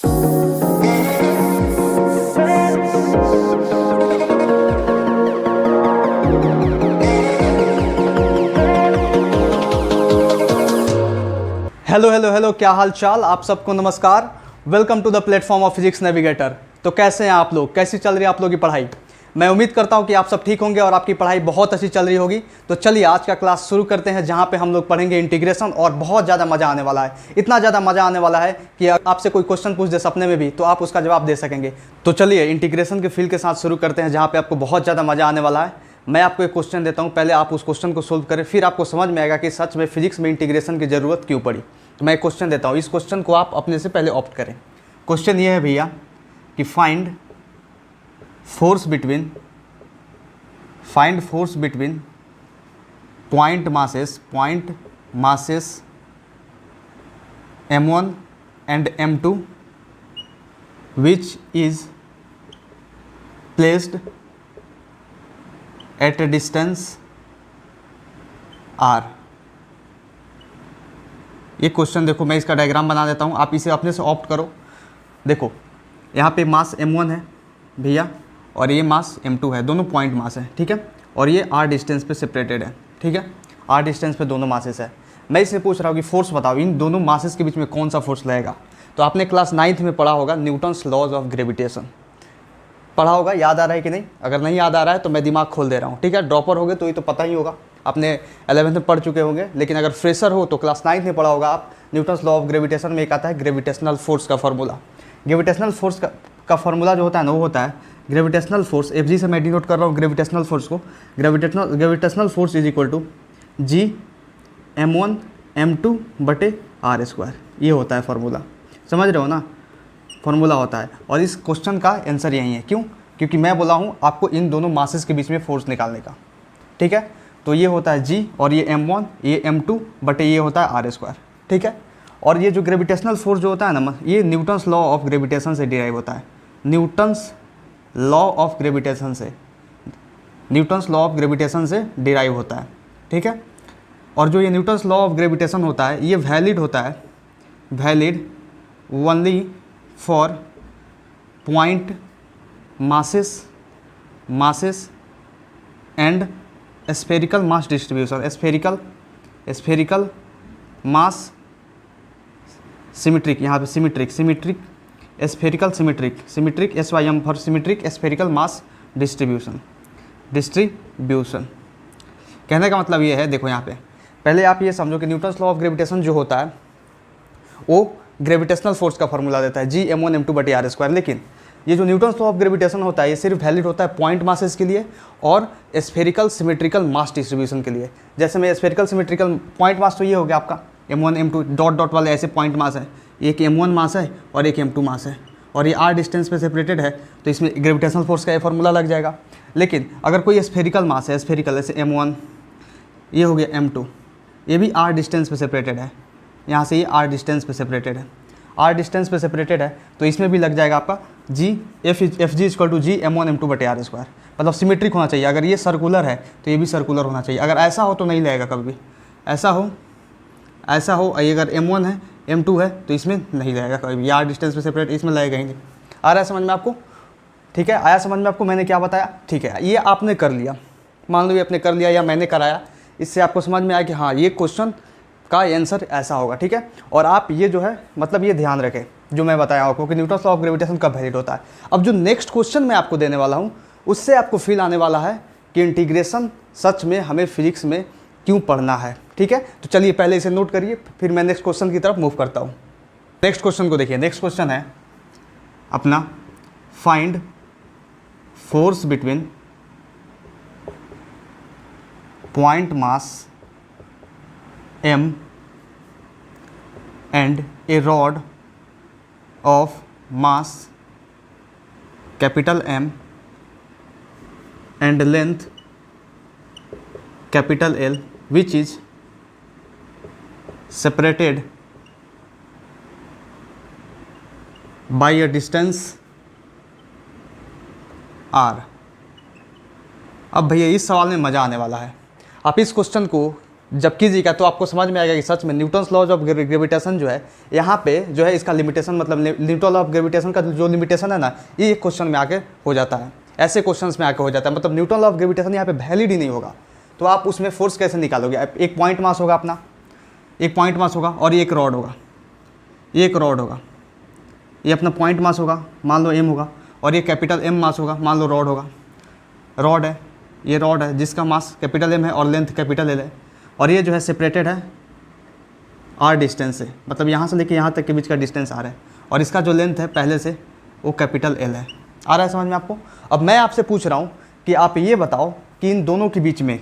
Hello hello hello, क्या हाल चाल। आप सबको नमस्कार। Welcome to the platform of Physics Navigator. तो कैसे हैं आप लोग, कैसी चल रही है आप लोगों की पढ़ाई। मैं उम्मीद करता हूं कि आप सब ठीक होंगे और आपकी पढ़ाई बहुत अच्छी चल रही होगी। तो चलिए आज का क्लास शुरू करते हैं, जहां पे हम लोग पढ़ेंगे इंटीग्रेशन और बहुत ज़्यादा मज़ा आने वाला है। इतना ज़्यादा मज़ा आने वाला है कि आपसे कोई क्वेश्चन पूछ दे सपने में भी तो आप उसका जवाब दे सकेंगे। तो चलिए इंटीग्रेशन के फील्ड के साथ शुरू करते हैं, जहाँ पर आपको बहुत ज़्यादा मज़ा आने वाला है। मैं आपको एक क्वेश्चन देता हूँ, पहले आप उस क्वेश्चन को सोल्व करें, फिर आपको समझ में आएगा कि सच में फिजिक्स में इंटीग्रेशन की ज़रूरत क्यों पड़ी। तो मैं एक क्वेश्चन देता हूँ, इस क्वेश्चन को आप अपने से पहले ऑप्ट करें। क्वेश्चन ये है भैया कि find force between point masses m1 and m2 which is placed at A distance r। ये क्वेश्चन देखो, मैं इसका डायग्राम बना देता हूँ, आप इसे अपने से ऑप्ट करो। देखो यहाँ पे मास m1 है भैया और ये मास m2 है, दोनों पॉइंट मास है, ठीक है। और ये r डिस्टेंस पे सेपरेटेड है, ठीक है। r डिस्टेंस पे दोनों मासेस है। मैं इससे पूछ रहा हूँ कि फोर्स बताओ, इन दोनों मासेस के बीच में कौन सा फोर्स लगेगा। तो आपने क्लास 9th में पढ़ा होगा न्यूटन्स लॉज ऑफ ग्रेविटेशन, पढ़ा होगा। याद आ रहा है कि नहीं? अगर नहीं याद आ रहा है तो मैं दिमाग खोल दे रहा हूँ, ठीक है। ड्रॉपर हो गए तो ये तो पता ही होगा, आपने 11th में पढ़ चुके होंगे। लेकिन अगर फ्रेशर हो तो क्लास 9th में पढ़ा होगा आप। न्यूटन्स लॉ ऑफ ग्रेविटेशन में एक आता है ग्रेविटेशनल फोर्स का फार्मूला। ग्रेविटेशनल फोर्स का फार्मूला जो होता है ना, वो होता है ग्रेविटेशनल फोर्स, FG से मैं डिनोट कर रहा हूँ ग्रेविटेशनल फोर्स को। Gravitational force is equal to G m1 m2 बटे r²। ये होता है फार्मूला, समझ रहे हो ना। फार्मूला होता है और इस क्वेश्चन का आंसर यही है। क्यों? क्योंकि मैं बोला हूँ आपको इन दोनों मासेस के बीच में फोर्स निकालने का, ठीक है। तो ये होता है G और ये m1 ये m2 बटे ये होता है r², ठीक है। और ये जो ग्रेविटेशनल फोर्स जो होता है ना, ये न्यूटन्स लॉ ऑफ ग्रेविटेशन से डिराइव होता है। न्यूटन्स लॉ ऑफ ग्रेविटेशन से डिराइव होता है, ठीक है। और जो ये न्यूटन्स लॉ ऑफ ग्रेविटेशन होता है, ये वैलिड होता है, valid only for point masses and spherical mass distribution. Spherical mass symmetric, यहाँ पे symmetric spherical symmetric SYM for symmetric spherical mass distribution. कहने का मतलब ये है, देखो यहाँ पे पहले आप ये समझो कि न्यूटन्स लॉ ऑफ ग्रेविटेशन जो होता है वो ग्रेविटेशनल फोर्स का फॉर्मूला देता है G m1 m2 बटे r²। लेकिन ये जो न्यूटन्स लॉ ऑफ ग्रेविटेशन होता है, ये सिर्फ वैलिड होता है पॉइंट मासेस के लिए और स्फेरिकल सिमेट्रिकल मास डिस्ट्रीब्यूशन के लिए। जैसे मैं स्फेरिकल सिमेट्रिकल पॉइंट मास तो ये हो गया आपका m1 m2 डॉट डॉट वाले ऐसे पॉइंट मास है, एक m1 मास है और एक m2 मास है और ये r डिस्टेंस पे सेपरेटेड है, तो इसमें ग्रेविटेशनल फोर्स का ये फार्मूला लग जाएगा। लेकिन अगर कोई स्फेरिकल मास है, स्फेरिकल ऐसे m1, ये हो गया m2, ये भी r डिस्टेंस पे सेपरेटेड है, यहाँ से ये r डिस्टेंस पे सेपरेटेड है, तो इसमें भी लग जाएगा आपका FG equal to G m1 m2 बटे r²। मतलब सिमेट्रिक होना चाहिए। अगर ये सर्कुलर है तो ये भी सर्कुलर होना चाहिए। अगर ऐसा हो तो नहीं लगेगा कभी भी, ऐसा हो अगर m1 है m2 है तो इसमें नहीं लगेगा कभी भी, r डिस्टेंस पे सेपरेट, इसमें लगेगा ही नहीं। आ रहा है समझ में आपको? ठीक है, आया समझ में आपको मैंने क्या बताया? ठीक है, ये आपने कर लिया, मान लो ये आपने कर लिया या मैंने कराया, इससे आपको समझ में आया कि हाँ ये क्वेश्चन का आंसर ऐसा होगा, ठीक है। और आप ये जो है मतलब ये ध्यान रखें जो मैं बताया आपको कि न्यूटन्स लॉ ऑफ ग्रेविटेशन कब वैलिड होता है। अब जो नेक्स्ट क्वेश्चन मैं आपको देने वाला हूँ उससे आपको फील आने वाला है कि इंटीग्रेशन सच में हमें फिजिक्स में क्यों पढ़ना है, ठीक है। तो चलिए पहले इसे नोट करिए, फिर मैं नेक्स्ट क्वेश्चन की तरफ मूव करता हूँ। नेक्स्ट क्वेश्चन को देखिए, नेक्स्ट क्वेश्चन है अपना find force between point mass m and a rod of mass capital M and length capital L which is separated by a distance r। अब भैया इस सवाल में मज़ा आने वाला है। आप इस क्वेश्चन को जब कीजिएगा तो आपको समझ में आएगा कि सच में न्यूटन्स लॉज ऑफ ग्रेविटेशन जो है यहाँ पे जो है इसका लिमिटेशन, मतलब न्यूटन लॉ ऑफ ग्रेविटेशन का जो लिमिटेशन है ना, ये क्वेश्चन में आके हो जाता है, ऐसे क्वेश्चंस में आके हो जाता है। मतलब न्यूटन लॉ ऑफ ग्रेविटेशन यहाँ पे वैलिड ही नहीं होगा, तो आप उसमें फोर्स कैसे निकालोगे? एक पॉइंट मास होगा अपना, एक पॉइंट मास होगा और ये एक रॉड होगा, ये एक रॉड होगा, ये अपना पॉइंट मास होगा, मान लो m होगा, और ये कैपिटल M मास होगा, मान लो रॉड होगा, रॉड है, ये रॉड है जिसका मास कैपिटल M है और लेंथ कैपिटल L है, और ये जो है सेपरेटेड है r डिस्टेंस से, मतलब यहाँ से लेके यहाँ तक के बीच का डिस्टेंस r है, और इसका जो लेंथ है पहले से वो कैपिटल L है। आ रहा है समझ में आपको? अब मैं आपसे पूछ रहा हूँ कि आप ये बताओ कि इन दोनों के बीच में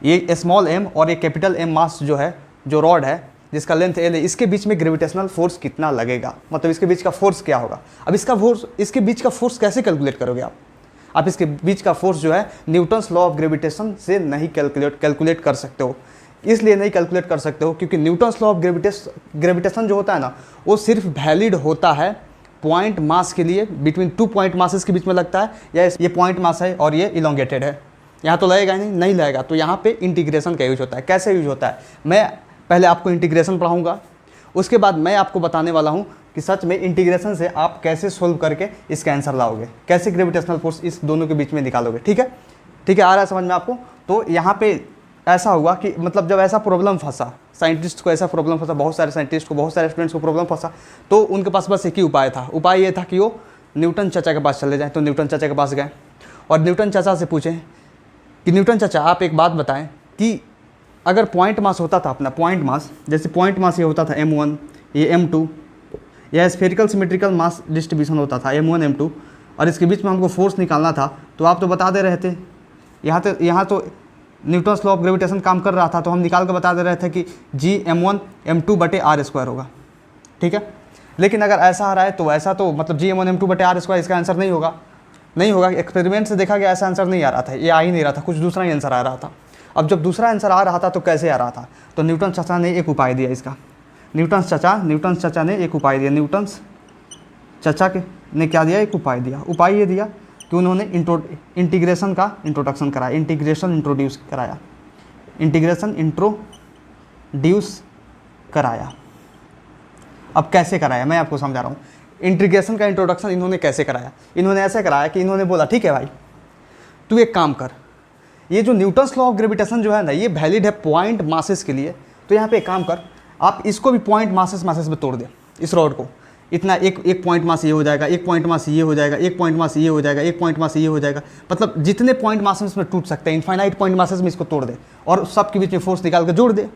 ये स्मॉल m और ये कैपिटल M मास जो है, जो रॉड है जिसका लेंथ L है, इसके बीच में ग्रेविटेशनल फोर्स कितना लगेगा? मतलब इसके बीच का फोर्स क्या होगा? अब इसके बीच का फोर्स कैसे कैलकुलेट करोगे आप इसके बीच का फोर्स जो है न्यूटन्स लॉ ऑफ ग्रेविटेशन से नहीं कैलकुलेट कर सकते हो। इसलिए नहीं कैलकुलेट कर सकते हो क्योंकि न्यूटन्स लॉ ऑफ ग्रेविटेशन जो होता है ना, वो सिर्फ वैलिड होता है पॉइंट मास के लिए, बिटवीन टू पॉइंट मासेस के बीच में लगता है, या ये पॉइंट मास है और ये इलोंगेटेड है, यहाँ तो लगेगा नहीं लगेगा। तो यहाँ पे इंटीग्रेशन का यूज होता है। कैसे यूज होता है? मैं पहले आपको इंटीग्रेशन पढ़ाऊँगा, उसके बाद मैं आपको बताने वाला हूँ कि सच में इंटीग्रेशन से आप कैसे सोल्व करके इसका आंसर लाओगे, कैसे ग्रेविटेशनल फोर्स इस दोनों के बीच में निकालोगे। ठीक है, ठीक है, आ रहा है समझ में आपको? तो यहाँ पे ऐसा हुआ कि मतलब जब ऐसा प्रॉब्लम फंसा, साइंटिस्ट को ऐसा प्रॉब्लम फंसा, बहुत सारे साइंटिस्ट को, बहुत सारे स्टूडेंट्स को प्रॉब्लम फंसा, तो उनके पास बस एक ही उपाय था। उपाय ये था कि वो न्यूटन चाचा के पास चले जाएँ। तो न्यूटन चाचा के पास गए और न्यूटन चाचा से पूछें कि न्यूटन चाचा आप एक बात बताएं कि अगर पॉइंट मास होता था अपना, पॉइंट मास, जैसे पॉइंट मास ये होता था m1, ये m2, यह स्फेरिकल सिमेट्रिकल मास डिस्ट्रीब्यूशन होता था m1 m2, और इसके बीच में हमको फोर्स निकालना था, तो आप तो बता दे रहे थे, यहाँ तो न्यूटन्स लॉ ऑफ ग्रेविटेशन काम कर रहा था, तो हम निकाल कर बता दे रहे थे कि जी m1 m2 बटे r² होगा। ठीक है, लेकिन अगर ऐसा आ रहा है तो ऐसा तो मतलब जी m1 m2 बटे r² इसका आंसर नहीं होगा। एक्सपेरिमेंट से देखा गया ऐसा आंसर नहीं आ रहा था, ये आ ही नहीं रहा था, कुछ दूसरा ही आंसर आ रहा था। अब जब दूसरा आंसर आ रहा था तो कैसे आ रहा था? तो न्यूटन चाचा ने एक उपाय दिया इसका। न्यूटन चाचा ने एक उपाय दिया। न्यूटन्स चाचा ने क्या दिया? एक उपाय दिया। उपाय ये दिया कि उन्होंने इंटीग्रेशन का इंट्रोडक्शन कराया, इंटीग्रेशन इंट्रोड्यूस कराया। अब कैसे कराया मैं आपको समझा रहा हूँ। इंटीग्रेशन का इंट्रोडक्शन इन्होंने कैसे कराया? इन्होंने ऐसे कराया कि इन्होंने बोला ठीक है भाई, तू एक काम कर, ये जो न्यूटन्स लॉ ऑफ ग्रेविटेशन जो है ना, ये वैलिड है पॉइंट मासेस के लिए, तो यहाँ पे एक काम कर, आप इसको भी पॉइंट मासेस में तोड़ दे, इस रॉड को। इतना एक पॉइंट मास ये हो जाएगा, एक पॉइंट मास ये हो जाएगा, एक पॉइंट मास ये हो जाएगा, एक पॉइंट मास ये हो जाएगा, मतलब जितने पॉइंट मासेस में टूट सकते हैं, इनफाइनाइट पॉइंट मासेस में इसको तोड़ दे और सबके बीच में फोर्स निकाल कर जोड़ दे।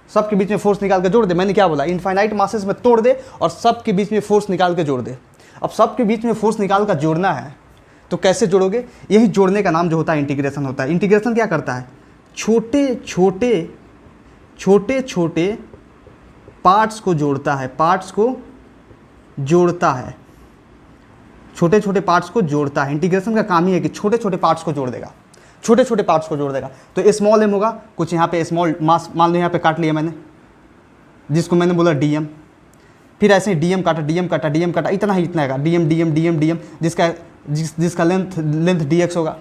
सबके बीच में फोर्स निकाल कर जोड़ दे। मैंने क्या बोला? इनफाइनाइट मासेस में तोड़ दे और सबके बीच में फोर्स निकाल के जोड़ दे। अब सबके बीच में फोर्स निकाल कर जोड़ना है तो कैसे जोड़ोगे? यही जोड़ने का नाम जो होता है इंटीग्रेशन होता है। इंटीग्रेशन क्या करता है? छोटे छोटे पार्ट्स को जोड़ता है, छोटे छोटे पार्ट्स को जोड़ता है। इंटीग्रेशन का काम ही है कि छोटे छोटे पार्ट्स को जोड़ देगा, छोटे छोटे पार्ट्स को जोड़ देगा। तो स्मॉल m होगा, कुछ यहाँ पे स्मॉल मास मान लो यहाँ पे काट लिया मैंने, जिसको मैंने बोला dm, फिर ऐसे ही dm काटा, इतना है dm, जिसका लेंथ dx होगा।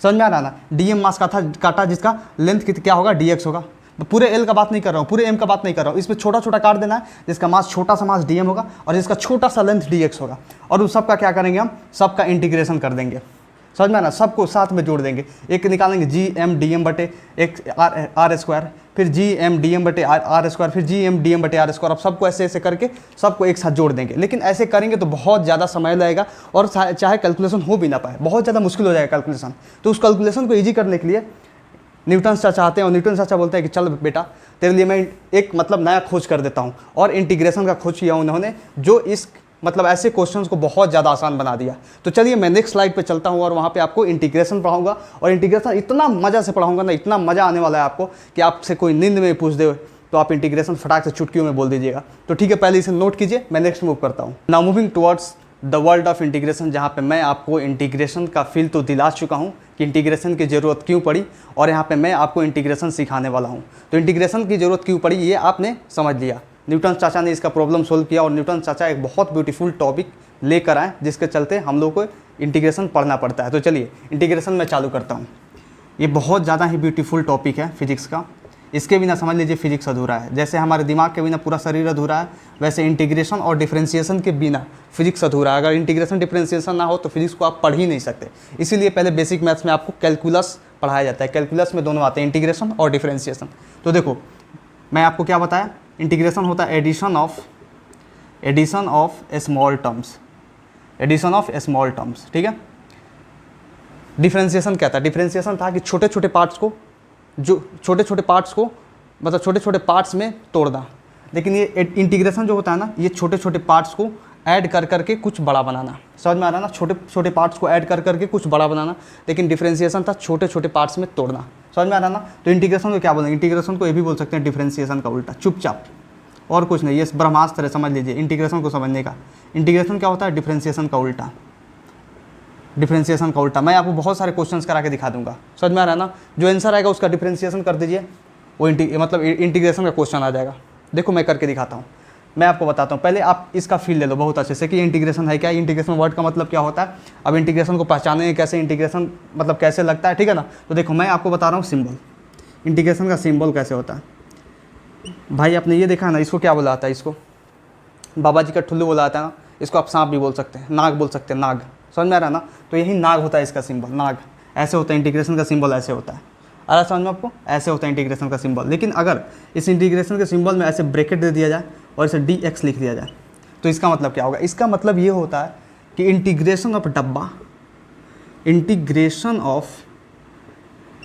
समझ में आ रहा ना? dm मास काटा जिसका लेंथ क्या होगा? dx होगा। पूरे L का बात नहीं कर रहा हूँ, पूरे M का बात नहीं कर रहा हूँ, इसमें छोटा छोटा काट देना है, जिसका मास छोटा सा मास dm होगा और जिसका छोटा सा लेंथ dx होगा। और उस सबका क्या करेंगे? हम सबका इंटीग्रेशन कर देंगे। समझ में आना? सबको साथ में जोड़ देंगे। एक निकालेंगे gm dm बटे एक r², फिर gm dm बटे r², फिर gm dm बटे r²। अब सबको ऐसे ऐसे करके सबको एक साथ जोड़ देंगे। लेकिन ऐसे करेंगे तो बहुत ज़्यादा समय लगेगा और चाहे कैलकुलेशन हो भी ना पाए, बहुत ज़्यादा मुश्किल हो जाएगा कैलकुलेशन। तो उस कैलकुलेशन को ईजी करने के लिए न्यूटन चाचा आते हैं और न्यूटन चाचा बोलते हैं कि चल बेटा, तेरे लिए मैं एक मतलब नया खोज कर देता हूँ। और इंटीग्रेशन का खोज किया उन्होंने, जो इस मतलब ऐसे क्वेश्चंस को बहुत ज़्यादा आसान बना दिया। तो चलिए मैं नेक्स्ट स्लाइड पे चलता हूँ और वहाँ पे आपको इंटीग्रेशन पढ़ाऊंगा। और इंटीग्रेशन इतना मज़ा से पढ़ाऊंगा ना, इतना मज़ा आने वाला है आपको कि आपसे कोई नींद में पूछ दे तो आप इंटीग्रेशन फटाक से चुटकियों में बोल दीजिएगा। तो ठीक है, पहले इसे नोट कीजिए, मैं नेक्स्ट मूव करता हूँ। Now moving towards the world of integration, जहाँ पे मैं आपको इंटीग्रेशन का फील तो दिला चुका हूँ कि इंटीग्रेशन की ज़रूरत क्यों पड़ी, और यहाँ पे मैं आपको इंटीग्रेशन सिखाने वाला हूँ। तो इंटीग्रेशन की ज़रूरत क्यों पड़ी ये आपने समझ लिया। न्यूटन चाचा ने इसका प्रॉब्लम सोल्व किया और न्यूटन चाचा एक बहुत ब्यूटीफुल टॉपिक लेकर आए, जिसके चलते हम लोग को इंटीग्रेशन पढ़ना पड़ता है। तो चलिए इंटीग्रेशन मैं चालू करता हूँ। ये बहुत ज़्यादा ही ब्यूटीफुल टॉपिक है फिजिक्स का। इसके बिना समझ लीजिए फिजिक्स अधूरा है। जैसे हमारे दिमाग के बिना पूरा शरीर अधूरा है, वैसे इंटीग्रेशन और डिफरेंशिएशन के बिना फिजिक्स अधूरा है। अगर इंटीग्रेशन डिफरेंशिएशन ना हो तो फिजिक्स को आप पढ़ ही नहीं सकते। इसीलिए पहले बेसिक मैथ्स में आपको कैलकुलस पढ़ाया जाता है। कैलकुलस में दोनों आते हैं, इंटीग्रेशन और डिफरेंशिएशन। तो देखो मैं आपको क्या बताया, इंटीग्रेशन होता है addition of small terms, addition of small terms, ठीक है। डिफरेंशिएशन क्या था, डिफरेंशिएशन था कि छोटे छोटे पार्ट्स को मतलब छोटे छोटे पार्ट्स में तोड़ना। लेकिन ये इंटीग्रेशन जो होता है ना, ये छोटे छोटे पार्ट्स को ऐड कर करके कुछ बड़ा बनाना। समझ में आ रहा है ना, छोटे छोटे पार्ट्स को ऐड कर करके कुछ बड़ा बनाना। लेकिन डिफरेंशिएशन था छोटे छोटे पार्ट्स में तोड़ना। समझ में आ रहा है ना। तो इंटीग्रेशन को क्या बोलेंगे, इंटीग्रेशन को ये भी बोल सकते हैं डिफरेंशिएशन का उल्टा, चुपचाप, और कुछ नहीं। ये ब्रह्मास्त्र है, समझ लीजिए इंटीग्रेशन को समझने का। इंटीग्रेशन क्या होता है, डिफरेंशिएशन का उल्टा, डिफरेंशिएशन का उल्टा। मैं आपको बहुत सारे क्वेश्चंस करा के दिखा दूंगा। समझ में आ रहा है ना। जो आंसर आएगा उसका डिफरेंशिएशन कर दीजिए, वो मतलब इंटीग्रेशन का क्वेश्चन आ जाएगा। देखो मैं करके दिखाता हूँ, मैं आपको बताता हूँ। पहले आप इसका फील ले लो बहुत अच्छे से कि इंटीग्रेशन है क्या, इंटीग्रेशन वर्ड का मतलब क्या होता है। अब इंटीग्रेशन को पहचानेंगे कैसे, इंटीग्रेशन मतलब कैसे लगता है, ठीक है ना। तो देखो मैं आपको बता रहा हूँ सिंबल, इंटीग्रेशन का सिंबल कैसे होता है। भाई आपने ये देखा ना, इसको क्या बोला जाता है, इसको बाबा जी का ठुल्लू बोला जाता है ना। इसको आप सांप भी बोल सकते हैं, नाग बोल सकते हैं, नाग। समझ में आ रहा है ना। तो यही नाग होता है इसका सिंबल, नाग। ऐसे होता है इंटीग्रेशन का सिंबल, ऐसे होता है। आ रहा समझ में आपको, ऐसे होता है इंटीग्रेशन का सिंबल। लेकिन अगर इस इंटीग्रेशन के सिंबल में ऐसे ब्रैकेट दे दिया जाए और इसे dx लिख दिया जाए तो इसका मतलब क्या होगा। इसका मतलब ये होता है कि इंटीग्रेशन ऑफ डब्बा, इंटीग्रेशन ऑफ,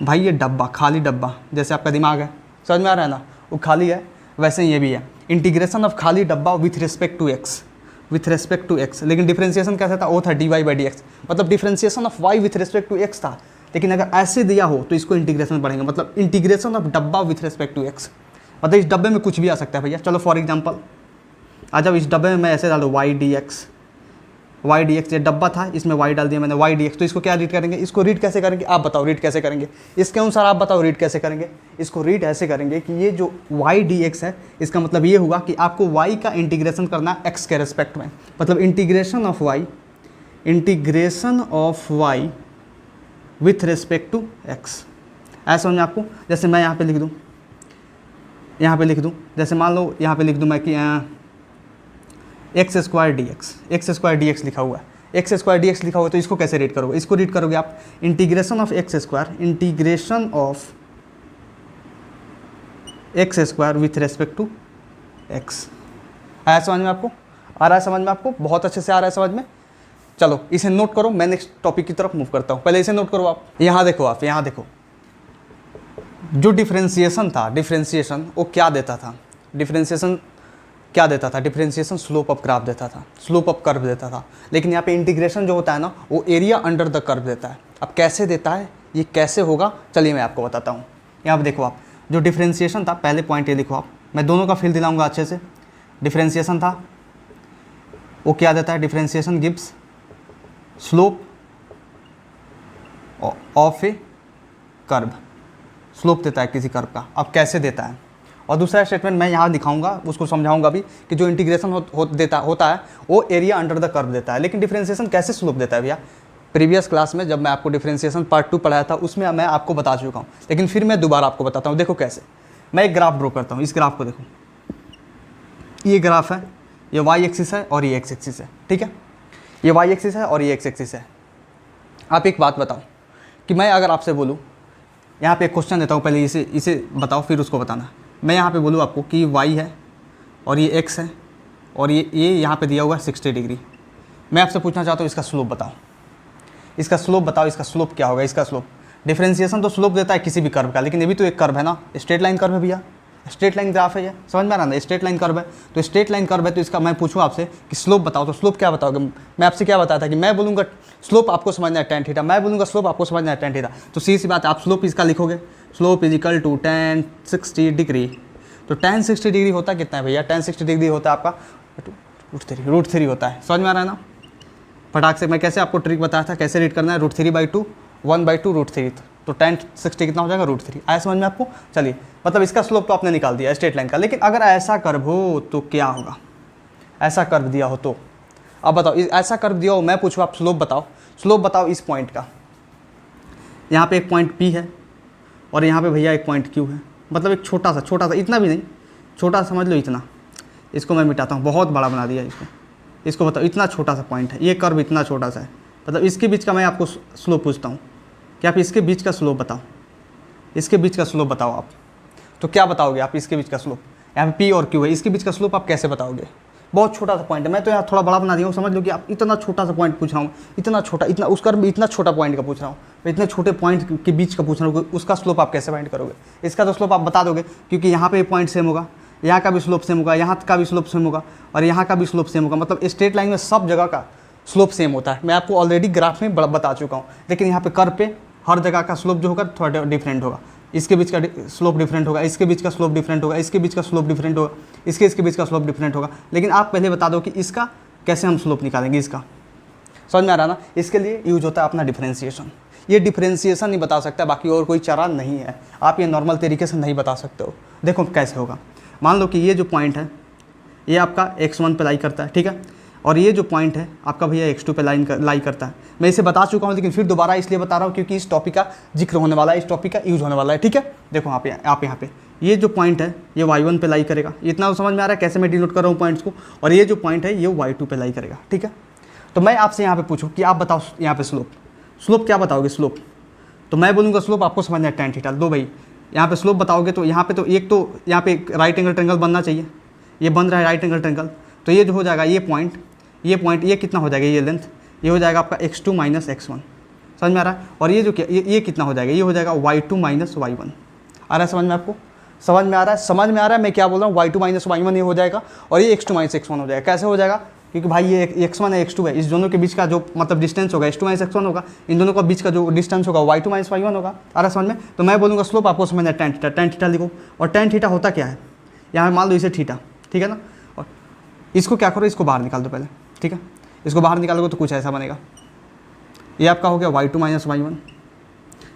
भाई ये डब्बा, खाली डब्बा, जैसे आपका दिमाग है, समझ में आ रहा है ना, वो खाली है, वैसे ही ये भी है। इंटीग्रेशन ऑफ खाली डब्बा with respect to x, with respect to x. लेकिन डिफरेंशिएशन कैसे था, वो था dy/dx, मतलब differentiation of y with respect to x था। लेकिन अगर ऐसे दिया हो तो इसको इंटीग्रेशन पढ़ेंगे, मतलब इंटीग्रेशन ऑफ डब्बा विथ रिस्पेक्ट टू एक्स। मतलब इस डब्बे में कुछ भी आ सकता है भैया। चलो फॉर एग्जांपल, आज जब इस डब्बे में मैं ऐसे डालूँ y dx, ये डब्बा था, इसमें y डाल दिया मैंने, y dx। तो इसको क्या रीड करेंगे, इसको रीड कैसे करेंगे, आप बताओ रीड कैसे करेंगे। इसके अनुसार आप बताओ रीड कैसे करेंगे। इसको रीड ऐसे करेंगे कि ये जो y dx है, इसका मतलब ये हुआ कि आपको y का इंटीग्रेशन करना है x के रिस्पेक्ट में। मतलब integration of y with respect to x। ऐसा समझ में आपको। जैसे मैं यहाँ पे लिख दूँ, जैसे मान लो यहाँ पे लिख दूँ मैं कि x² dx लिखा हुआ है, x² dx लिखा हुआ है। तो इसको कैसे रीड करोगे, इसको रीड करोगे आप integration of x² with respect to x। आया समझ में आपको, आ रहा है समझ में आपको, बहुत अच्छे से आ रहा है समझ में। चलो इसे नोट करो, मैं नेक्स्ट टॉपिक की तरफ मूव करता हूँ। पहले इसे नोट करो आप, यहाँ देखो जो डिफरेंशिएशन था, डिफरेंशिएशन वो क्या देता था, डिफरेंशिएशन स्लोप ऑफ ग्राफ देता था, स्लोप ऑफ कर्व देता था। लेकिन यहाँ पे इंटीग्रेशन जो होता है ना, वो एरिया अंडर द कर्व देता है। अब कैसे देता है, ये कैसे होगा, चलिए मैं आपको बताता हूँ। यहाँ पे देखो आप, जो डिफरेंशिएशन था, पहले पॉइंट ये लिखो आप, मैं दोनों का फील दिलाऊंगा अच्छे से। डिफरेंशिएशन था वो क्या देता है, differentiation gives slope of A curve, slope देता है किसी कर्व का। अब कैसे देता है, और दूसरा स्टेटमेंट मैं यहाँ दिखाऊंगा, उसको समझाऊंगा भी कि जो इंटीग्रेशन होता है वो एरिया अंडर द कर्व देता है। लेकिन डिफरेंशिएशन कैसे स्लोप देता है भैया, प्रीवियस क्लास में जब मैं आपको डिफरेंशिएशन पार्ट 2 पढ़ाया था उसमें मैं आपको बता चुका हूँ। लेकिन फिर मैं दोबारा आपको बताता हूँ। देखो कैसे, मैं एक ग्राफ ड्रॉ करता हूँ। इस ग्राफ को देखो, ये ग्राफ है, ये y एक्सिस है और ये x एक्सिस है, ठीक है। ये y एक्सिस है और ये x एक्सिस है। आप एक बात बताओ कि मैं अगर आपसे बोलूँ, यहाँ पे एक क्वेश्चन देता हूँ, पहले इसे बताओ फिर उसको बताना। मैं यहाँ पे बोलूँ आपको कि y है और ये x है और ये यहाँ पे दिया हुआ है 60 डिग्री। मैं आपसे पूछना चाहता हूँ इसका स्लोप बताओ, इसका स्लोप क्या होगा। इसका स्लोप, डिफरेंशिएशन तो स्लोप देता है किसी भी कर्व का, लेकिन ये भी तो एक कर्व है ना, स्ट्रेट लाइन कर्व है भैया, स्ट्रेट लाइन ग्राफ है ये, समझ में आ रहा है, स्ट्रेट लाइन कर्व है। तो स्ट्रेट लाइन कर्व है, तो इसका मैं पूछूँ आपसे कि स्लोप बताओ, तो स्लोप क्या बताओगे। मैं आपसे क्या बताया था कि मैं बोलूँगा स्लोप आपको समझना है tan थीटा, मैं बोलूँगा स्लोप आपको समझना है tan थीटा। तो सीधी बात है, आप स्लोप इसका लिखोगे, slope is equal to tan 60 degree. तो tan 60 डिग्री होता कितना है भैया, tan 60 डिग्री होता है आपका √3 होता है। समझ में आ रहा है ना। फटाक से मैं कैसे आपको ट्रिक बताया था, कैसे रीड करना है, √3/2 1/2 √3। तो tan 60 कितना हो जाएगा, √3। आया समझ में आपको। चलिए, मतलब इसका स्लोप तो आपने निकाल दिया स्ट्रेट लाइन का। लेकिन अगर ऐसा कर्व हो तो क्या होगा, ऐसा कर्व दिया हो तो, अब बताओ, ऐसा कर्व दिया हो, मैं पूछूँ आप स्लोप बताओ इस पॉइंट का। यहाँ पे एक पॉइंट P है और यहाँ पे भैया एक पॉइंट Q है, मतलब एक छोटा सा, इतना भी नहीं, छोटा सा समझ लो इतना। इसको मैं मिटाता हूँ, बहुत बड़ा बना दिया इसको बताओ, इतना छोटा सा पॉइंट है, ये कर्व इतना छोटा सा है, मतलब इसके बीच का मैं आपको स्लोप पूछता हूँ कि आप इसके बीच का स्लोप बताओ, इसके बीच का स्लोप बताओ आप, तो क्या बताओगे आप इसके बीच का स्लोप? यहाँ पे P और Q है, इसके बीच का स्लोप आप कैसे बताओगे? बहुत छोटा सा पॉइंट है, मैं तो यहाँ थोड़ा बड़ा बना दिया हूँ, समझ लो कि आप इतना छोटा सा पॉइंट पूछ रहा हूँ, इतना छोटा, इतना उसका भी इतना छोटा पॉइंट का पूछ रहा हूँ, मैं इतने छोटे पॉइंट के बीच का पूछ रहा हूँ, उसका स्लोप आप कैसे फाइंड करोगे? इसका तो स्लोप आप बता दोगे, क्योंकि यहाँ पे पॉइंट सेम होगा, यहाँ का भी स्लोप सेम होगा, यहाँ का भी स्लोप सेम होगा, और यहाँ का भी स्लोप सेम होगा, मतलब स्ट्रेट लाइन में सब जगह का स्लोप सेम होता है। मैं आपको ऑलरेडी ग्राफ में बता चुका हूँ, लेकिन यहाँ पे कर्व पे हर जगह का स्लोप जो होगा थोड़ा डिफरेंट होगा, इसके बीच का स्लोप डिफरेंट होगा, इसके बीच का स्लोप डिफरेंट होगा, इसके बीच का स्लोप डिफरेंट होगा, इसके बीच का स्लोप डिफरेंट होगा। लेकिन आप पहले बता दो कि इसका कैसे हम स्लोप निकालेंगे, इसका समझ में आ रहा ना? इसके लिए यूज होता है अपना डिफरेंशिएशन। ये डिफरेंशिएशन नहीं बता सकता, बाकी और कोई चारा नहीं है, आप ये नॉर्मल तरीके से नहीं बता सकते हो। देखो कैसे होगा, मान लो कि ये जो पॉइंट है ये आपका x1 पे लाई करता है, ठीक है, और ये जो पॉइंट है आपका भैया x2 पे लाई करता है। मैं इसे बता चुका हूँ, लेकिन फिर दोबारा इसलिए बता रहा हूँ क्योंकि इस टॉपिक का जिक्र होने वाला है, इस टॉपिक का यूज होने वाला है, ठीक है। देखो आप यहाँ पे ये जो पॉइंट है ये y1 पे लाई करेगा, इतना तो समझ में आ रहा है कैसे मैं डिनोट कर रहा हूँ पॉइंट्स को, और ये जो पॉइंट है ये y2 पे लाई करेगा, ठीक है। तो मैं आपसे यहाँ पे पूछूँ कि आप बताओ यहाँ पे स्लोप क्या बताओगे स्लोप? तो मैं बोलूँगा स्लोप आपको समझना है tan थीटा। दो भाई यहाँ पे स्लोप बताओगे तो यहाँ पे तो एक तो यहाँ पे राइट एंगल ट्रायंगल बनना चाहिए, ये बन रहा है राइट एंगल ट्रायंगल, तो ये जो हो जाएगा ये पॉइंट ये कितना हो जाएगा, ये लेंथ ये हो जाएगा आपका x2 माइनस x1, समझ में आ रहा है। और ये जो क्या ये कितना हो जाएगा, ये हो जाएगा y2 माइनस y1। आ रहा है समझ में आपको? समझ में आ रहा है मैं क्या बोल रहा हूँ? y2 माइनस y1 ये हो जाएगा, और ये x2 माइनस x1 हो जाएगा। कैसे हो जाएगा? क्योंकि भाई ये x1 है x2 है, इस दोनों के बीच का जो मतलब डिस्टेंस होगा x2 माइनस x1 होगा, इन दोनों का बीच का जो डिस्टेंस होगा y2 माइनस y1 होगा। आ रहा है समझ में? तो मैं बोलूँगा स्लोप आपको समझना है tan थीटा लिखो, और tan थीटा होता क्या है, यहाँ मान लो इसे थीटा, ठीक है ना, और इसको क्या करो, इसको बाहर निकाल दो पहले, ठीक है। इसको बाहर निकालोगे तो कुछ ऐसा बनेगा, ये आपका हो गया y2 माइनस y1,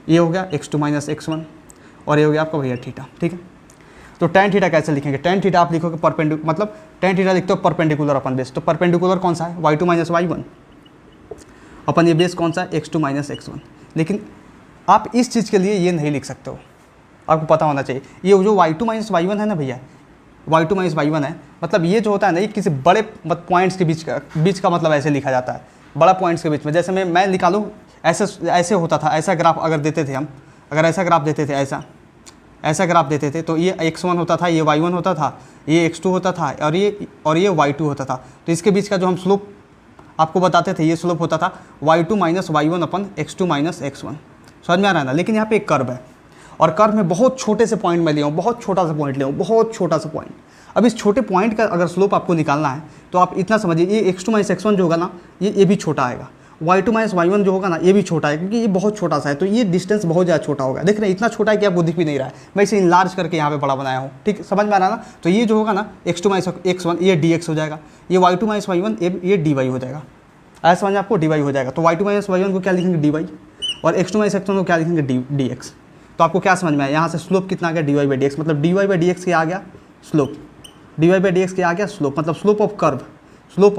ये हो गया x2 माइनस x1, और ये हो गया आपका भैया थीटा, ठीक है। तो tan थीटा कैसे लिखेंगे? tan थीटा आप लिखोगे परपेंडिकुलर, मतलब tan थीटा लिखते हो परपेंडिकुलर अपन बेस, तो परपेंडिकुलर कौन सा है? y2 माइनस y1, अपन ये बेस कौन सा है? x2 minus x1। लेकिन आप इस चीज़ के लिए ये नहीं लिख सकते हो, आपको पता होना चाहिए, ये जो y2 माइनस y1 है ना भैया, y2 माइनस y1 है, मतलब ये जो होता है ना, ये किसी बड़े पॉइंट्स के बीच का मतलब ऐसे लिखा जाता है, बड़ा पॉइंट्स के बीच में। जैसे मैं निकालूँ ऐसे होता था, ऐसा ग्राफ अगर देते थे हम, अगर ऐसा ग्राफ देते थे, ऐसा ग्राफ देते थे, तो ये x1 होता था, ये y1 होता था, ये x2 होता था, और ये y2 होता था। तो इसके बीच का जो हम स्लोप आपको बताते थे, ये स्लोप होता था y2 माइनस y1 अपन x2 माइनस x1। समझ में आ रहा है ना? लेकिन यहाँ पे एक कर्व है, और कर्व में बहुत छोटे से पॉइंट में ले आऊँ, बहुत छोटा सा पॉइंट ले आऊँ, बहुत छोटा सा पॉइंट। अब इस छोटे पॉइंट का अगर स्लोप आपको निकालना है तो आप इतना समझिए, ये x2 माइनस x1 जो होगा ना, ये भी छोटा आएगा, y2 माइनस y1 जो होगा ना, ये भी छोटा है, क्योंकि ये बहुत छोटा सा है, तो ये डिस्टेंस बहुत ज़्यादा छोटा होगा। देख रहे हैं, इतना छोटा है कि आपको दिख भी नहीं रहा है, मैं इसे इनलार्ज करके यहाँ पे बड़ा बनाया हूँ, ठीक, समझ में आ रहा है ना? तो ये जो होगा ना x2 माइनस x1 ये dx हो जाएगा, ये y2 माइनस y1 ये dy हो जाएगा। ऐसा समझ आपको dy हो जाएगा, तो y2 माइनस y1 को क्या लिखेंगे dy, और x2 माइनस x1 को क्या लिखेंगे dx। तो आपको क्या समझ में आया? यहाँ से स्लोप कितना आ गया, dy बाई dx, मतलब dy बाई dx क्या आ गया स्लोप, dy बाई dx क्या आ गया स्लोप, मतलब स्लोप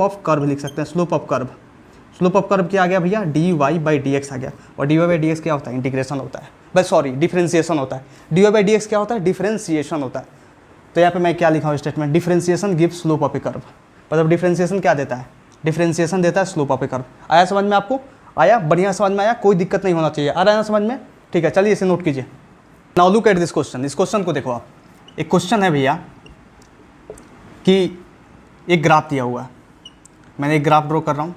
ऑफ कर्व लिख सकते हैं, स्लोप ऑफ कर्व क्या आ गया भैया, dy बाई dx आ गया। और dy बाई dx क्या होता है? इंटीग्रेशन होता है, बस सॉरी डिफरेंशिएशन होता है। dy बाई dx क्या होता है? डिफरेंशिएशन होता है। तो यहाँ पे मैं क्या लिखा हूँ statement, differentiation give slope of A curve, मतलब डिफरेंशिएशन क्या देता है? डिफरेंशिएशन देता है स्लोप ऑफ ए कर्व। आया समझ में आपको? आया? बढ़िया समझ में आया? कोई दिक्कत नहीं होना चाहिए। आ रहा है ना समझ में? ठीक है, चलिए इसे नोट कीजिए। Now look at this question, इस क्वेश्चन को देखो आप। एक क्वेश्चन है भैया कि एक ग्राफ दिया हुआ है, मैंने एक ग्राफ ड्रॉ कर रहा हूँ,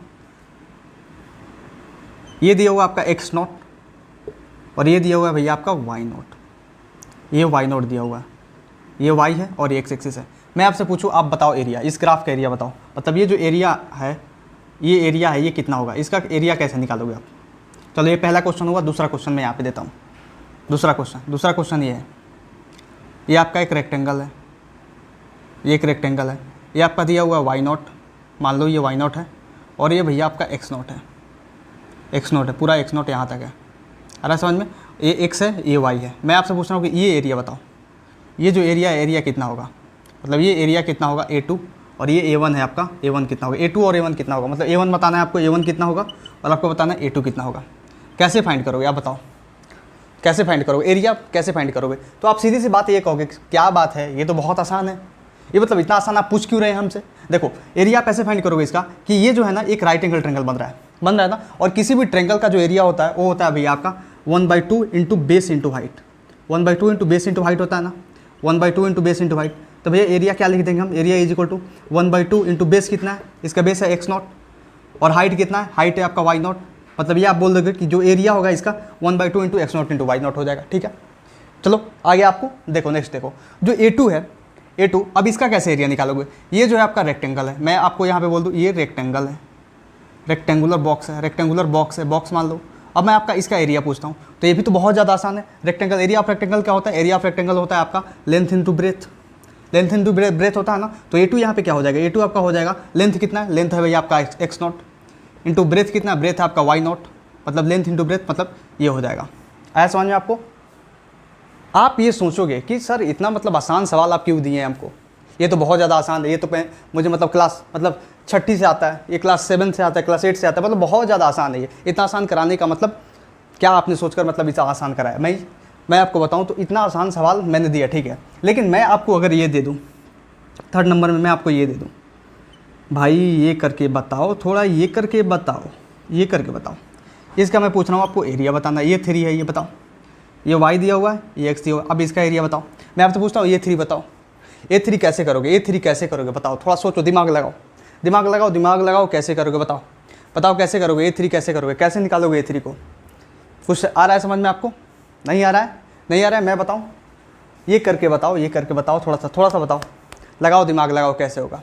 ये दिया हुआ आपका x0 और ये दिया हुआ है भैया आपका y0, ये y0 दिया हुआ है, ये y है और ये x एक्सिस है। मैं आपसे पूछूं, आप बताओ एरिया, इस ग्राफ का एरिया बताओ, मतलब ये जो एरिया है ये कितना होगा, इसका एरिया कैसे निकालोगे आप? चलो ये पहला क्वेश्चन होगा। दूसरा क्वेश्चन मैं यहाँ पे देता हूँ। दूसरा क्वेश्चन ये है, ये आपका एक रेक्टेंगल है, ये एक रेक्टेंगल है, ये आपका दिया हुआ है y0, मान लो ये y0 है, और ये भैया आपका x0 है, पूरा x0 यहाँ तक है। अरे समझ में? ये x है, ये y है। मैं आपसे पूछ रहा हूँ कि ये एरिया बताओ, ये जो एरिया है एरिया कितना होगा, मतलब ये एरिया कितना होगा A2, और ये A1 है आपका, A1 कितना होगा, A2 और A1 कितना होगा, मतलब A1 बताना है आपको, A1 कितना होगा, और आपको बताना है A2 कितना होगा। कैसे फाइंड करोगे आप बताओ? कैसे फाइंड करोगे, एरिया कैसे फाइंड करोगे? तो आप सीधी सी बात ये कहोगे क्या बात है, ये तो बहुत आसान है, ये मतलब इतना आसान आप पूछ क्यों रहे हैं हमसे? देखो एरिया आप ऐसे फाइंड करोगे इसका कि ये जो है ना एक राइट एंगल ट्रेंगल बन रहा है ना, और किसी भी ट्रेंगल का जो एरिया होता है वो होता है भैया आपका 1/2 into base into height, 1/2 into base into height होता है ना, 1/2 इंटू बेस इंटू हाइट। तो भैया एरिया क्या लिख देंगे हम, area is equal to 1/2 into base कितना है, इसका बेस है x0 और हाइट कितना है, हाइट है आपका y0, मतलब ये आप बोल दोगे कि जो एरिया होगा इसका 1/2 इंटू x0 इंटू y0 हो जाएगा। ठीक है, चलो आगे आपको देखो, नेक्स्ट देखो जो A2 है, A2 अब इसका कैसे एरिया निकालोगे? ये जो है आपका रेक्टेंगल है, मैं आपको यहाँ पे बोल दूँ ये रेक्टेंगल है, रेक्टेंगुलर बॉक्स है, रेक्टेंगुलर बॉक्स है, बॉक्स मान लो। अब मैं आपका इसका एरिया पूछता हूँ, तो ये भी तो बहुत ज़्यादा आसान है। रेक्टेंगल, एरिया ऑफ रेक्टेंगल क्या होता है? एरिया ऑफ रेक्टेंगल होता है आपका length into breadth, length into breadth होता है ना। तो A2 यहाँ पे क्या हो जाएगा, A2 आपका हो जाएगा लेंथ कितना है, लेंथ है भैया आपका x0 इंटू ब्रेथ कितना है, ब्रेथ है आपका y0, मतलब लेंथ इंटू ब्रेथ मतलब ये हो जाएगा। आया समझ में आपको? आप ये सोचोगे कि सर इतना मतलब आसान सवाल आप क्यों दिए हैं हमको, ये तो बहुत ज़्यादा आसान है, ये तो मुझे मतलब क्लास मतलब 6ठी से आता है, ये क्लास 7 से आता है, क्लास 8 से आता है, मतलब बहुत ज़्यादा आसान है ये। इतना आसान कराने का मतलब क्या आपने सोचकर मतलब इतना आसान कराया? मैं आपको बताऊं तो इतना आसान सवाल मैंने दिया, ठीक है, लेकिन मैं आपको अगर ये दे दूं 3rd नंबर में, मैं आपको ये दे दूं भाई ये करके बताओ, थोड़ा ये करके बताओ, ये करके बताओ, इसका मैं पूछ रहा हूँ आपको एरिया बताना, ये 3 है, ये बताओ, ये y दिया हुआ है, ये x दिया हुआ है, अब इसका एरिया बताओ। मैं आपसे पूछता हूँ ये 3 बताओ, A3 कैसे करोगे, A3 कैसे करोगे बताओ, थोड़ा सोचो, दिमाग लगाओ, दिमाग लगाओ, दिमाग लगाओ, कैसे करोगे बताओ, बताओ कैसे करोगे A3 कैसे करोगे, कैसे निकालोगे A3 को? कुछ आ रहा है समझ में आपको? नहीं आ रहा है? नहीं आ रहा है, मैं बताऊँ, ये करके बताओ, ये करके बताओ, थोड़ा सा बताओ, लगाओ दिमाग लगाओ, कैसे होगा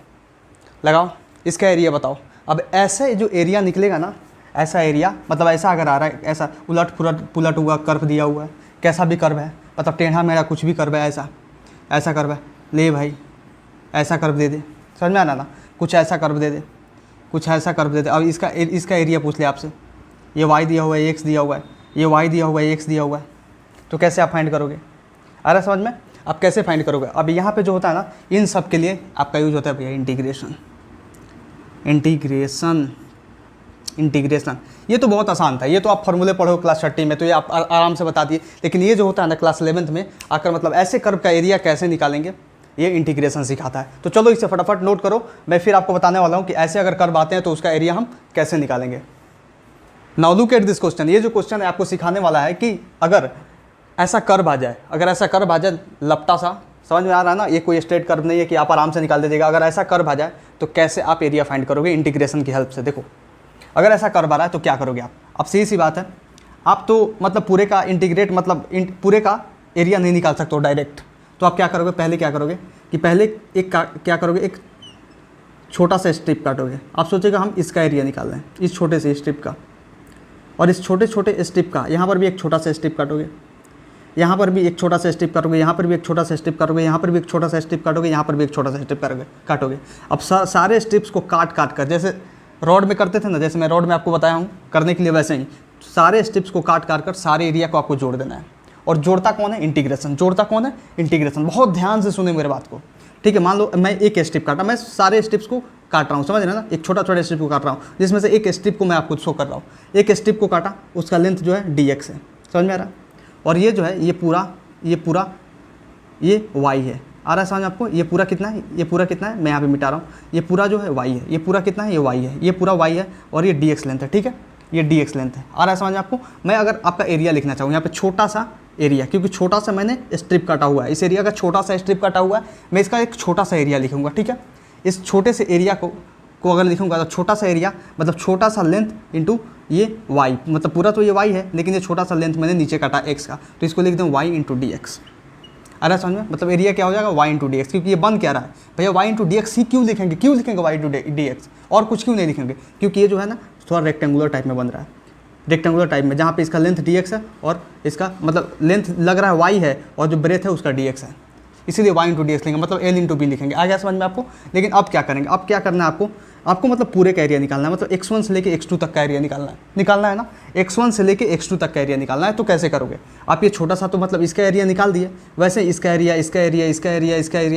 लगाओ, इसका एरिया बताओ। अब ऐसे जो एरिया निकलेगा ना, ऐसा एरिया मतलब ऐसा अगर आ रहा है, ऐसा उलट पुलट हुआ कर्व दिया हुआ है, कैसा भी कर्व है, मतलब टेढ़ा मेढ़ा कुछ भी कर्व है, ऐसा कर्व है, ले भाई ऐसा कर्व दे दे, समझ में आना ना, कुछ ऐसा कर्व दे दे, कुछ ऐसा कर्व दे दे। अब इसका एरिया पूछ ले आपसे, ये y दिया हुआ है, ये x दिया हुआ है, ये y दिया हुआ है, ये x दिया हुआ है, तो कैसे आप फाइंड करोगे? आ रहा समझ में? आप कैसे फाइंड करोगे? अब यहाँ पे जो होता है ना, इन सब के लिए आपका यूज होता है भैया इंटीग्रेशन, इंटीग्रेशन। ये तो बहुत आसान था, ये तो आप फॉर्मूले पढ़ो क्लास 6ठी में तो ये आप आराम से बता दिए, लेकिन ये जो होता है ना क्लास 11th में आकर मतलब ऐसे कर्व का एरिया कैसे निकालेंगे, ये इंटीग्रेशन सिखाता है। तो चलो इसे फटाफट नोट करो, मैं फिर आपको बताने वाला हूँ कि ऐसे अगर कर्व आते हैं तो उसका एरिया हम कैसे निकालेंगे। Now look at this question, ये जो क्वेश्चन है आपको सिखाने वाला है कि अगर ऐसा कर्व आ जाए, अगर ऐसा कर्व आ जाए लपटा सा, समझ में आ रहा है ना, ये कोई स्ट्रेट कर्व नहीं है कि आप आराम से निकाल दीजिएगा, अगर ऐसा कर्व आ जाए तो कैसे आप एरिया फाइंड करोगे इंटीग्रेशन की हेल्प से। देखो अगर ऐसा कर्व आ रहा है तो क्या करोगे आप? अब सीधी सी बात है, आप तो मतलब पूरे का इंटीग्रेट मतलब पूरे का एरिया नहीं निकाल सकते हो डायरेक्ट, तो आप क्या करोगे, पहले क्या करोगे कि पहले क्या करोगे, एक छोटा सा स्ट्रिप काटोगे। आप सोचेगा हम इसका एरिया निकाल रहे हैं, इस छोटे से स्ट्रिप का, और इस छोटे छोटे स्ट्रिप का यहाँ पर भी एक छोटा सा स्ट्रिप काटोगे, यहाँ पर भी एक छोटा सा स्ट्रिप काटोगे, यहाँ पर भी एक छोटा सा स्ट्रिप काटोगे, यहाँ पर भी एक छोटा सा स्ट्रिप काटोगे, यहाँ पर भी एक छोटा सा स्ट्रिप काटोगे। अब सारे स्ट्रिप्स को काट कर, जैसे रॉड में करते थे ना, जैसे मैं रॉड में आपको बताया हूँ करने के लिए, वैसे ही सारे स्ट्रिप्स को काट कर सारे एरिया को आपको जोड़ देना है। और जोड़ता कौन है? इंटीग्रेशन। जोड़ता कौन है? इंटीग्रेशन। बहुत ध्यान से सुने मेरे बात को, ठीक है। मान लो मैं एक स्ट्रिप काटा, मैं सारे स्ट्रिप्स को काट रहा हूँ, समझ रहे ना, एक छोटा छोटा स्ट्रिप को काट रहा हूँ, जिसमें से एक स्ट्रिप को मैं आपको शो कर रहा हूँ। एक स्ट्रिप को काटा, उसका लेंथ जो है dx है, समझ में आ रहा है। और ये जो है ये पूरा ये y है, आ रहा है समझ आपको। ये पूरा कितना है? ये पूरा कितना है मैं यहाँ पे मिटा रहा हूँ। ये पूरा जो है y है, ये पूरा कितना है? ये y है, ये पूरा y है, और ये dx लेंथ है, ठीक है। ये dx लेंथ है, आ रहा है समझ आपको। मैं अगर आपका एरिया लिखना चाहूँ यहाँ पे छोटा सा एरिया, क्योंकि छोटा सा मैंने स्ट्रिप काटा हुआ है, इस एरिया का छोटा सा स्ट्रिप काटा हुआ है, मैं इसका एक छोटा सा एरिया लिखूंगा, ठीक है। इस छोटे से एरिया को अगर लिखूंगा तो छोटा सा एरिया मतलब छोटा सा लेंथ इंटू ये y, मतलब पूरा तो ये y है, लेकिन ये छोटा सा लेंथ मैंने नीचे काटा x का, तो इसको लिख दूँ y इंटू डी एक्स। अरे समझ में, मतलब एरिया क्या हो जाएगा? y इंटू डी एक्स, क्योंकि ये बन क्या रहा है भैया y इंटू डी एक्स ही क्यों लिखेंगे y इंटू डी एक्स, और कुछ क्यों नहीं लिखेंगे? क्योंकि ये जो है ना थोड़ा रेक्टेंगुलर टाइप में बन रहा है, रेक्टेंगुलर टाइप में, जहाँ पे इसका लेंथ dx है और इसका मतलब लेंथ लग रहा है y है और जो ब्रेथ है उसका dx है, इसीलिए y इंटू डी एक्स लेंगे, मतलब l इंटू बी लिखेंगे। आ गया समझ में आपको। लेकिन अब क्या करेंगे? अब क्या करना है आपको मतलब पूरे का एरिया निकालना है, मतलब x1 से लेके x2 तक का एरिया निकालना है ना, x1 से लेके x2 तक का एरिया निकालना है। तो कैसे करोगे आप? ये छोटा सा तो मतलब इसका एरिया निकाल दिए, वैसे इसका एरिया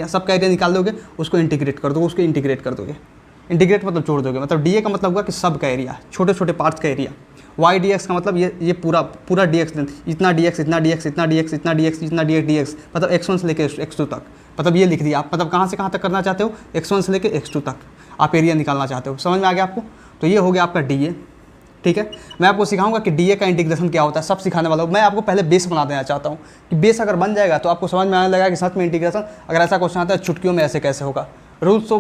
सबका एरिया निकाल दोगे, उसको इंटीग्रेट कर दोगे, इंटीग्रेट मतलब जोड़ दोगे, मतलब डी का मतलब हुआ कि सब का एरिया, छोटे छोटे पार्ट्स का एरिया, वाई डी एक्स का मतलब ये पूरा डी एक्स इतना डी एक्स इतना डी एक्स इतना डी एक्स इतना डी एक्स इतना डी एक्स मतलब x1 से लेकर x2 तक, मतलब ये लिख दिया आप, मतलब कहाँ से कहाँ तक करना चाहते हो, x1 से लेकर x2 तक आप एरिया निकालना चाहते हो। समझ में आ गया आपको? तो ये हो गया आपका डी ए। ठीक है, मैं आपको सिखाऊंगा कि डी ए का इंटीग्रेशन क्या होता है, सब सिखाने वाला हूँ। मैं आपको पहले बेस बना देना चाहता हूँ कि बेस अगर बन जाएगा तो आपको समझ में आने लगा कि सच में इंटीग्रेशन, अगर ऐसा क्वेश्चन आता है चुटकियों में ऐसे कैसे होगा। रूल्स तो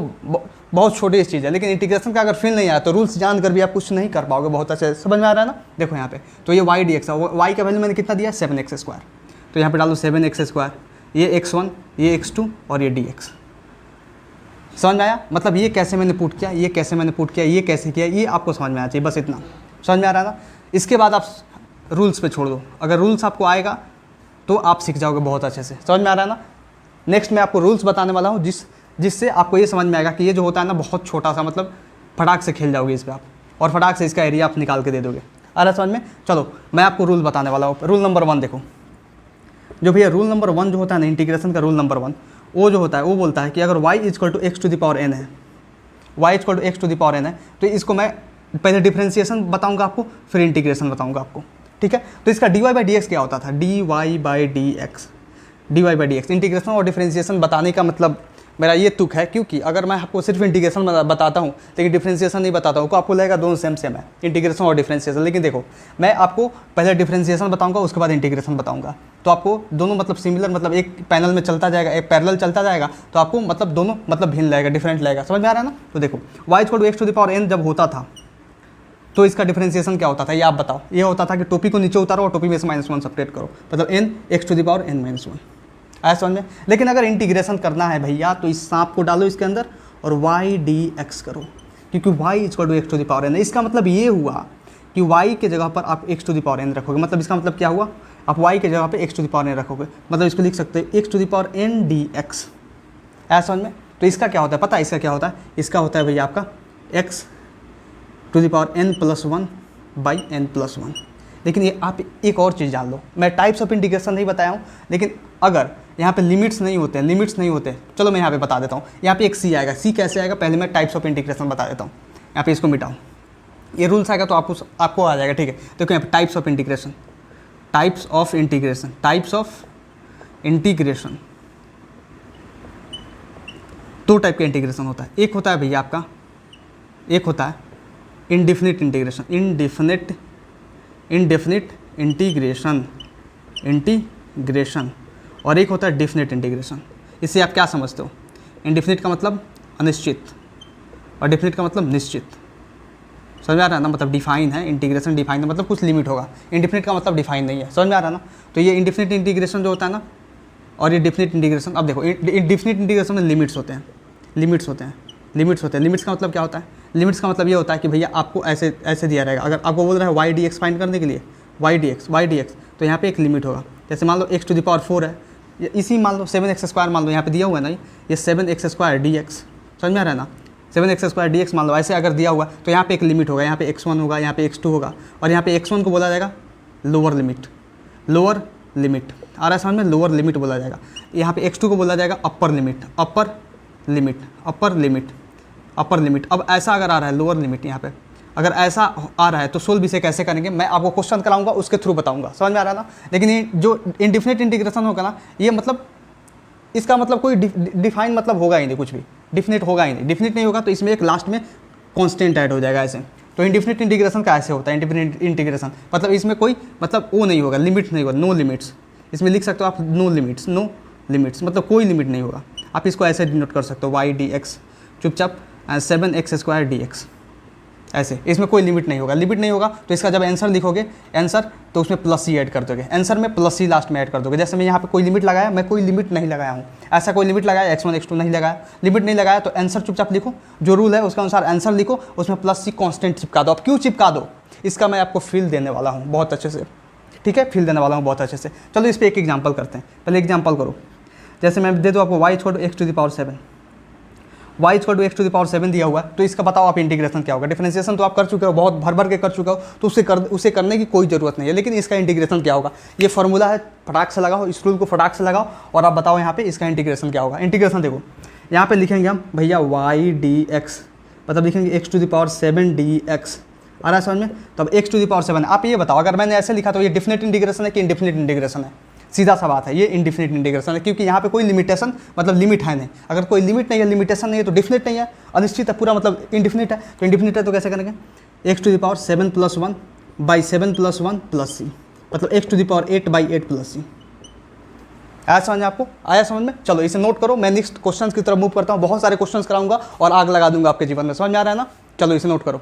बहुत छोटी चीज़ है, लेकिन इंटीग्रेशन का अगर फील नहीं आया तो रूल्स जान कर भी आप कुछ नहीं कर पाओगे। बहुत अच्छे समझ में आ रहा है ना? देखो यहाँ पे तो ये वाई डी एक्स है, वाई का वैल्यू मैंने कितना दिया 7x²। तो यहाँ पे डालो 7x², ये x1, ये x2 और ये dx। समझ में आया? मतलब ये कैसे मैंने पुट किया, ये कैसे मैंने पुट किया, ये कैसे किया, ये आपको समझ में आना चाहिए, बस इतना। समझ में आ रहा है ना? इसके बाद आप रूल्स पे छोड़ दो, अगर रूल्स आपको आएगा तो आप सीख जाओगे बहुत अच्छे से। समझ में आ रहा है ना? नेक्स्ट मैं आपको रूल्स बताने वाला हूँ जिससे आपको ये समझ में आएगा कि ये जो होता है ना बहुत छोटा सा, मतलब फटाक से खेल जाओगे इस पर आप, और फटाक से इसका एरिया आप निकाल के दे दोगे। आ रहा समझ में? चलो मैं आपको रूल बताने वाला हूँ। रूल नंबर 1 देखो, जो भैया रूल नंबर 1 जो होता है ना इंटीग्रेशन का, रूल नंबर 1 वो जो होता है वो बोलता है कि अगर y = x⁴n है, y = x⁴n है, तो इसको मैं पहले डिफ्रेंसिएशन बताऊंगा आपको, फिर इंटीग्रेशन बताऊंगा आपको। ठीक है, तो इसका dy/dx क्या होता था, dy/dx, dy/dx। इंटीग्रेशन और डिफ्रेंसिएशन बताने का मतलब मेरा ये तुक है, क्योंकि अगर मैं आपको सिर्फ इंटीग्रेशन बताता हूँ लेकिन डिफ्रेंसिएशन नहीं बताता हूँ तो आपको लगेगा दोनों सेम है, इंटीग्रेशन और डिफ्रेंसिएशन। लेकिन देखो मैं आपको पहले डिफ्रेंसिएशन बताऊँगा, उसके बाद इंटीग्रेशन बताऊँगा, तो आपको दोनों मतलब सिमिलर, मतलब एक पैनल में चलता जाएगा, एक पैरेलल चलता जाएगा, तो आपको मतलब दोनों मतलब भिन्न लगेगा, डिफरेंट लगेगा। समझ में आ रहा है ना? तो देखो y = x⁴n जब होता था तो इसका डिफरेंशिएशन क्या होता था, ये आप बताओ। ये होता था कि टोपी को नीचे उतारो और टोपी में से -1 सब्ट्रैक्ट करो, मतलब n x⁴n-1 आया समझ में? लेकिन अगर इंटीग्रेशन करना है भैया तो इस सांप को डालो इसके अंदर और y dx करो, क्योंकि y = x⁴n है। इसका मतलब ये हुआ कि y के जगह पर आप x⁴n रखोगे, मतलब इसका मतलब क्या हुआ, आप y के जगह पे x⁴n रखोगे, मतलब इसको लिख सकते हो x⁴n dx। आया समझ में? तो इसका क्या होता है पता है? इसका क्या होता है? इसका होता है भैया आपका x⁴n+1/n+1। लेकिन ये आप एक और चीज़ जान लो, मैं टाइप्स ऑफ इंटीग्रेशन नहीं बताया हूँ, लेकिन अगर यहाँ पे लिमिट्स नहीं होते, चलो मैं यहाँ पे बता देता हूँ। यहाँ पे एक c आएगा, c कैसे आएगा पहले मैं टाइप्स ऑफ इंटीग्रेशन बता देता हूँ। यहाँ पे इसको मिटाऊँ, ये रूल्स आएगा तो आपको आ जाएगा। ठीक है, देखो यहाँ पे टाइप्स ऑफ इंटीग्रेशन, 2 टाइप का इंटीग्रेशन होता है। एक होता है भैया आपका, एक होता है इंडेफिनिट इंटीग्रेशन, और एक होता है डेफिनिट इंटीग्रेशन। इससे आप क्या समझते हो? इंडेफिनिट का मतलब अनिश्चित और डेफिनिट का मतलब निश्चित। समझ में आ रहा है ना? मतलब डिफाइन है, इंटीग्रेशन डिफाइन है, मतलब कुछ लिमिट होगा। इंडेफिनिट का मतलब डिफाइन नहीं है। समझ में आ रहा है ना? तो ये इंडेफिनिट इंटीग्रेशन जो होता है ना, और ये डेफिनिट इंटीग्रेशन, अब देखो डेफिनिट इंटीग्रेशन में लिमिट्स होते हैं। लिमिट्स का मतलब क्या होता है? लिमिट्स का मतलब ये होता है कि भैया आपको ऐसे दिया रहेगा, अगर आपको बोल रहा है y dx फाइंड करने के लिए, y dx, तो यहाँ पे एक लिमिट होगा। जैसे मान लो x⁴ है, इसी मान लो 7x² मान लो, यहाँ पे दिया हुआ है ना ये 7x² dx। समझ में आ रहा है ना? 7x² dx मान लो, ऐसे अगर दिया हुआ तो यहाँ पे एक लिमिट होगा, यहाँ पे x1 होगा, यहाँ पे x2 होगा, और यहाँ पे x1 को बोला जाएगा लोअर लिमिट। आ रहा है समझ में? लोअर लिमिट बोला जाएगा। यहाँ पे x2 को बोला जाएगा अपर लिमिट। अब ऐसा अगर आ रहा है लोअर लिमिट, यहाँ पे अगर ऐसा आ रहा है तो सोल्व इसे कैसे करेंगे मैं आपको क्वेश्चन कराऊंगा, उसके थ्रू बताऊंगा। समझ में आ रहा है ना? लेकिन ये जो इंडेफिनिट इंटीग्रेशन होगा ना, ये मतलब इसका मतलब कोई डिफाइन मतलब होगा ही नहीं, कुछ भी डिफिनिट होगा ही नहीं। डिफिनिट नहीं होगा तो इसमें एक लास्ट में कांस्टेंट ऐड हो जाएगा ऐसे। तो इंडेफिनिट इंटीग्रेशन का ऐसे होता है। इंडेफिनिट इंटीग्रेशन मतलब इसमें कोई मतलब वो नहीं होगा, लिमिट नहीं होगा, नो लिमिट्स। इसमें लिख सकते हो आप नो लिमिट्स, मतलब कोई लिमिट नहीं होगा। आप इसको ऐसे डिनोट कर सकते हो y dx चुपचाप 7x² dx, ऐसे। इसमें कोई लिमिट नहीं होगा। तो इसका जब आंसर लिखोगे तो उसमें +c ऐड कर दोगे, आंसर में +c लास्ट में ऐड कर दोगे। जैसे मैं यहाँ पे कोई लिमिट लगाया, मैं कोई लिमिट नहीं लगाया हूँ, ऐसा कोई लिमिट लगाया x1 x2 नहीं लगाया, लिमिट नहीं लगाया, तो आंसर चुपचाप लिखो, जो रूल है उसके अनुसार आंसर लिखो, उसमें +c कांस्टेंट चिपका दो। अब क्यों चिपका दो, इसका मैं आपको फील देने वाला हूँ बहुत अच्छे से। ठीक है, फील देने वाला हूँ बहुत अच्छे से। चलो इस पर एक एग्जाम्पल करते हैं। पहले एग्जाम्पल करो, जैसे मैं दे दूँ आपको y = x⁴ दिया हुआ है, तो इसका बताओ आप इंटीग्रेशन क्या होगा। डिफरेंशिएशन तो आप कर चुके हो, बहुत भर के कर चुके हो, तो उसे करने की कोई ज़रूरत नहीं है। लेकिन इसका इंटीग्रेशन क्या होगा, ये फॉर्मूला है, फटाक से लगाओ, इस रूल को फटाक से लगाओ और आप बताओ यहाँ पे इसका इंटीग्रेशन क्या होगा। इंटीग्रेशन देखो, यहाँ पे लिखेंगे हम भैया y dx, मतलब लिखेंगे x⁴ dx आ रहा है समझ में। तो अब x टू द पावर 7, आप ये बताओ अगर मैंने ऐसे लिखा तो ये डिफिनिट इंटीग्रेशन है कि इनडिफिनिट इंटीग्रेशन है? सीधा सा बात है, ये इनडिफिनिट इंटीग्रेशन है, क्योंकि यहाँ पे कोई लिमिटेशन मतलब लिमिट है नहीं। अगर कोई लिमिट नहीं है, लिमिटेशन नहीं है, तो डिफिनिट नहीं है, अनिश्चित है पूरा, मतलब इनडिफिनिट है। तो इनडिफिनिट है तो कैसे करेंगे? x to the power 7 + 1 by 7 + 1 + c, मतलब x to the power 8 by 8 + c। आया समझ में आपको? आया समझ में? चलो इसे नोट करो, मैं नेक्स्ट क्वेश्चन की तरफ मूव करता हूँ। बहुत सारे क्वेश्चन कराऊंगा और आग लगा दूंगा आपके जीवन में, समझ में आ रहा है ना? चलो इसे नोट करो।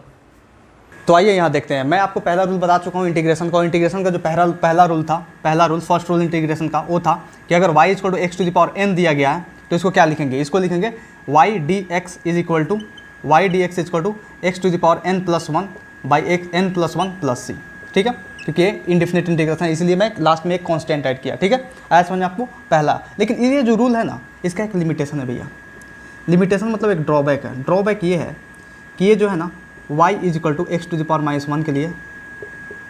तो आइए यहाँ देखते हैं। मैं आपको पहला रूल बता चुका हूँ इंटीग्रेशन का। इंटीग्रेशन का जो पहला रूल था, फर्स्ट रूल इंटीग्रेशन का, वो था कि अगर y = x to the power n दिया गया है तो इसको क्या लिखेंगे? इसको लिखेंगे y dx = x to the power n + 1 by n + 1 + c, ठीक है? क्योंकि ये इंडेफिनिट इंटीग्रेशन है, इसलिए मैं लास्ट में एक कांस्टेंट ऐड किया, ठीक है? आया समझ में आपको? पहला। लेकिन ये जो रूल है ना, इसका एक लिमिटेशन है भैया। लिमिटेशन मतलब एक ड्रॉबैक है। ड्रॉबैक ये है कि ये जो है ना y = x to the power -1 के लिए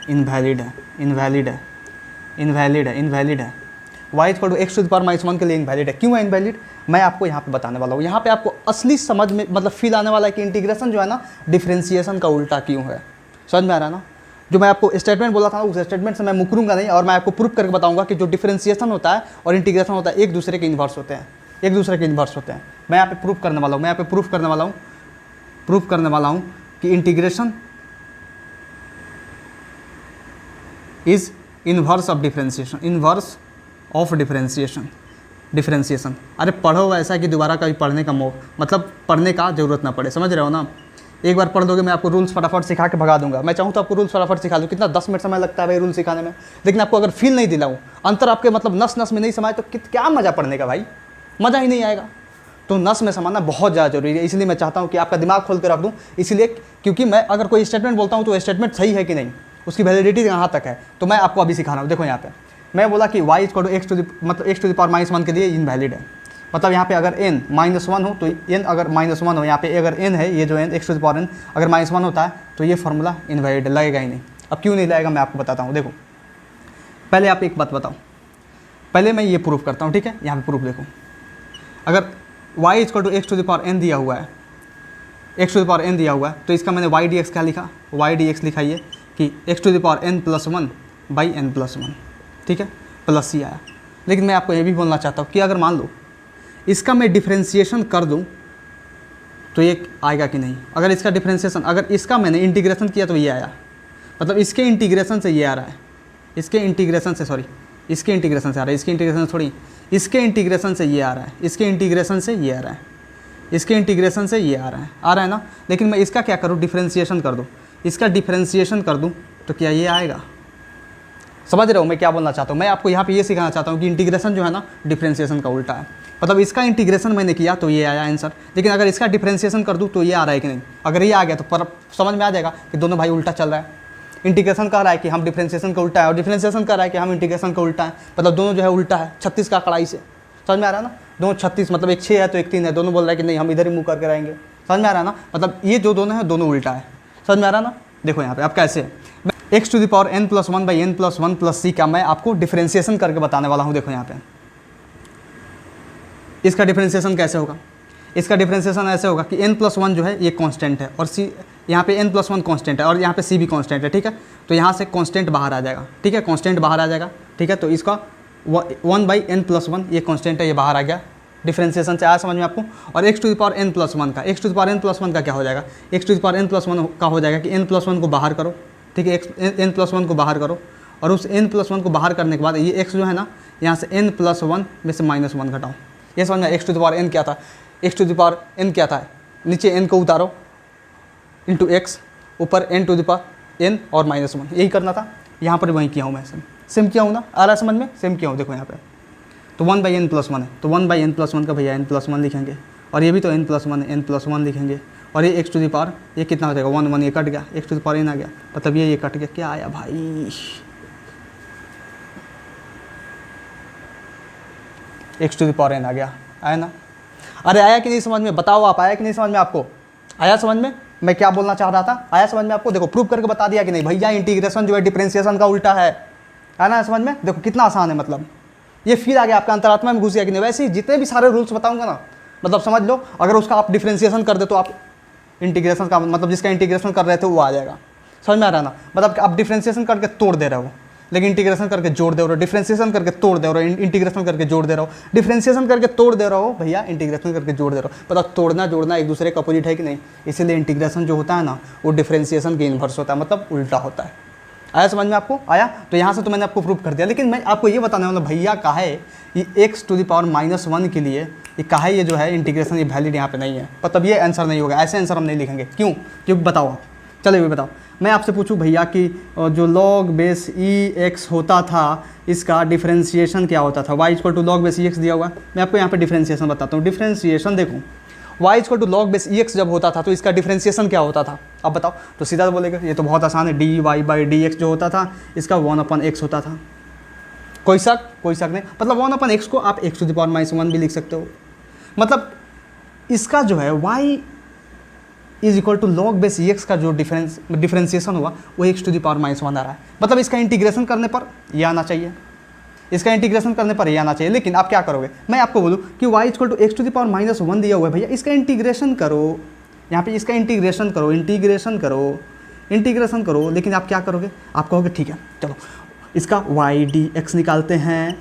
इनवैलिड है। y = x to the power -1 के लिए इनवैलिड है। क्यों है इनवैलिड? मैं आपको यहाँ पे बताने वाला हूँ। यहाँ पे आपको असली समझ में मतलब फील आने वाला है कि इंटीग्रेशन जो है ना डिफरेंशिएशन का उल्टा क्यों है। समझ में आ रहा है ना? जो मैं आपको स्टेटमेंट बोला था ना, उस स्टेटमेंट से मैं मुकरूंगा नहीं, और मैं आपको प्रूफ करके बताऊंगा कि जो डिफरेंशिएशन होता है और इंटीग्रेशन होता है एक दूसरे के इन्वर्स होते हैं, मैं यहाँ पे प्रूफ करने वाला हूँ कि integration is inverse of differentiation. अरे पढ़ो ऐसा कि दोबारा कभी पढ़ने का मतलब पढ़ने का जरूरत ना पड़े, समझ रहे हो ना? एक बार पढ़ दोगे, मैं आपको रूल्स फटाफट सिखा के भगा दूंगा। मैं चाहूँ तो आपको रूल्स फटाफट सिखा दूँ, कितना 10 मिनट समय लगता है भाई रूल सिखाने में। लेकिन आपको अगर फील नहीं दिलाऊँ, अंतर आपके मतलब नस नस में नहीं समाए, तो क्या मज़ा पढ़ने का भाई? मज़ा ही नहीं आएगा। तो नस में समाना बहुत ज़्यादा जरूरी है, इसलिए मैं चाहता हूँ कि आपका दिमाग खोल कर रख दूँ। इसलिए क्योंकि मैं अगर कोई स्टेटमेंट बोलता हूँ तो स्टेटमेंट सही है कि नहीं, उसकी वैलिडिटी कहाँ तक है, तो मैं आपको अभी सिखा रहा हूँ। देखो यहाँ पे मैं बोला कि y = x to the power -1 के लिए इनवैलिड है। मतलब यहाँ पे अगर n -1 हो तो n अगर -1 हो, यहाँ पे अगर n है, ये जो n x to the power n अगर -1 होता है तो ये फार्मूला इनवैलिड लगेगा ही नहीं। अब क्यों नहीं लगेगा मैं आपको बताता हूँ। देखो पहले आप एक बात बताओ, पहले मैं ये प्रूफ करता हूँ, ठीक है? यहाँ पे प्रूफ देखो, अगर y = x to the power n दिया हुआ है, तो इसका मैंने y dx क्या लिखा? y dx लिखा ये कि x to the power n + 1 by n + 1, ठीक है? प्लस ही आया। लेकिन मैं आपको ये भी बोलना चाहता हूँ कि अगर मान लो इसका मैं डिफरेंशिएशन कर दूं तो ये आएगा कि नहीं? अगर इसका डिफरेंशिएशन, अगर इसका मैंने इंटीग्रेशन किया तो ये आया, मतलब इसके इंटीग्रेशन से ये आ रहा है, इसके इंटीग्रेशन से ये आ रहा है ना? लेकिन मैं इसका क्या करूँ? डिफरेंशिएशन कर दूँ तो क्या ये आएगा? समझ रहे हो मैं क्या बोलना चाहता हूँ? मैं आपको यहाँ पे ये सिखाना चाहता हूँ कि इंटीग्रेशन जो है ना डिफरेंशिएशन का उल्टा है। मतलब इसका इंटीग्रेशन मैंने किया तो ये आया आंसर, लेकिन अगर इसका डिफरेंशिएशन कर दूँ तो ये आ रहा है कि नहीं? अगर ये आ गया तो पर समझ में आ जाएगा कि दोनों भाई उल्टा चल रहा है। इंटीग्रेशन कह रहा है कि हम डिफरेंशिएशन का उल्टा है, और डिफरेंशिएशन कह रहा है कि हम इंटीग्रेशन का उल्टा है, मतलब दोनों जो है उल्टा है। 36 का कड़ाई से, समझ में आ रहा है ना? दोनों 36 मतलब एक 6 है तो एक 3 है, दोनों बोल रहा है कि नहीं हम इधर ही मुँह करके रहेंगे। समझ में आ रहा है ना? मतलब ये जो दोनों है दोनों उल्टा है। समझ में आ रहा है ना? देखो यहाँ पे अब कैसे x to the power n + 1 by n + 1 + c का मैं आपको डिफरेंशिएशन करके बताने वाला हूँ। देखो यहाँ पे इसका डिफरेंशिएशन कैसे होगा? इसका डिफरेंशिएशन ऐसे होगा कि n + 1 जो है ये कांस्टेंट है, और c यहाँ पे n + 1 कांस्टेंट है, और यहाँ पे c भी कांस्टेंट है, ठीक है? तो यहाँ से कांस्टेंट बाहर आ जाएगा, ठीक है? कांस्टेंट बाहर आ जाएगा, ठीक है? तो इसका 1 बाई n + 1 ये कांस्टेंट है, ये बाहर आ गया। डिफरेंशिएशन से आया समझ में आपको? और x to the power n + 1 का, x to the power n + 1 का क्या हो जाएगा? x to the power n + 1 का हो जाएगा कि n + 1 को बाहर करो, ठीक है? n + 1 को बाहर करो, और उस n + 1 को बाहर करने के बाद ये x जो है ना, यहाँ से n + 1 में से -1 घटाओ। ये समझ में? x to the power n क्या था? x to the power n क्या था? नीचे n को उतारो इंटू x, ऊपर n to the power n और -1, यही करना था। यहाँ पर वही किया हूँ मैं, सेम किया हूँ ना? आ रहा है समझ में? सेम किया हूँ। देखो यहाँ पे तो 1 बाई n + 1 है, तो 1 बाई n + 1 का भैया n + 1 लिखेंगे, और ये भी तो n + 1 है, n + 1 लिखेंगे, और ये x टू द पावर ये कितना हो जाएगा? 1 1 ये कट गया, x to the power n आ गया, मतलब ये कट गया। क्या आया भाई? x to the power n आ गया, आया ना? अरे आया कि नहीं समझ में? बताओ आप, आया कि नहीं समझ में? आपको आया समझ में मैं क्या बोलना चाह रहा था? आया समझ में आपको? देखो प्रूव करके बता दिया कि नहीं भैया इंटीग्रेशन जो है डिफरेंशिएशन का उल्टा है। ना समझ में? देखो कितना आसान है, मतलब ये फील आ गया आपका अंतरात्मा में घुस गया कि नहीं? वैसे ही जितने भी सारे रूल्स बताऊंगा ना, मतलब समझ लो, अगर उसका आप डिफरेंशिएशन कर दे तो आप इंटीग्रेशन का मतलब जिसका इंटीग्रेशन कर रहे थे वो आ जाएगा। समझ में आ रहा है ना, मतलब आप डिफ्रेंसिएशन करके तोड़ दे रहे हो लेकिन इंटीग्रेशन करके जोड़ दे रहे हो, डिफ्रेंसिएशन करके तोड़ दे रहे हो, इंटीग्रेशन करके जोड़ दे रहे हो, डिफ्रेंसिएशन करके तोड़ दे रहे हो भैया, इंटीग्रेशन करके जोड़ दे रहे हो। मतलब तोड़ना जोड़ना एक दूसरे का अपोजिट है कि नहीं, इसीलिए इंटीग्रेशन जो होता है ना वो डिफ्रेंसिएशन के इन्वर्स होता है, मतलब उल्टा होता है। आया समझ में आपको, आया? तो यहाँ से तो मैंने आपको प्रूव कर दिया, लेकिन मैं आपको ये बताने वाला भैया काहे ये x⁻⁻1 के लिए ये काहे ये जो है इंटीग्रेशन ये वैलिड यहाँ पे नहीं है, मतलब ये आंसर नहीं होगा, ऐसे आंसर हम नहीं लिखेंगे। क्यों? क्योंकि बताओ आप, चलो ये बताओ, मैं आपसे पूछूं भैया कि जो log बेस EX होता था इसका डिफ्रेंसिएशन क्या होता था, y = log बेस EX दिया हुआ है, मैं आपको यहाँ पे डिफ्रेंसिएशन बताता हूँ। डिफ्रेंसिएशन देखो, y = log बेस EX जब होता था तो इसका डिफ्रेंसिएशन क्या होता था, अब बताओ। तो सीधा बोलेगा ये तो बहुत आसान है, dy/dx जो होता था इसका 1/x होता था। कोई शक नहीं, मतलब 1/x को आप x⁻⁻1 भी लिख सकते हो। मतलब इसका जो है y = log बेस EX का जो डिफ्रेंसिएशन हुआ वो x⁻⁻1 आ रहा है, मतलब इसका इंटीग्रेशन करने पर ये आना चाहिए, इसका इंटीग्रेशन करने पर ये आना चाहिए। लेकिन आप क्या करोगे, मैं आपको बोलूँ कि y = x⁻⁻1 दिया हुआ है भैया, इसका इंटीग्रेशन करो, यहाँ पे इसका इंटीग्रेशन करो, लेकिन आप क्या करोगे, आप कहोगे ठीक है चलो इसका y/dx निकालते हैं,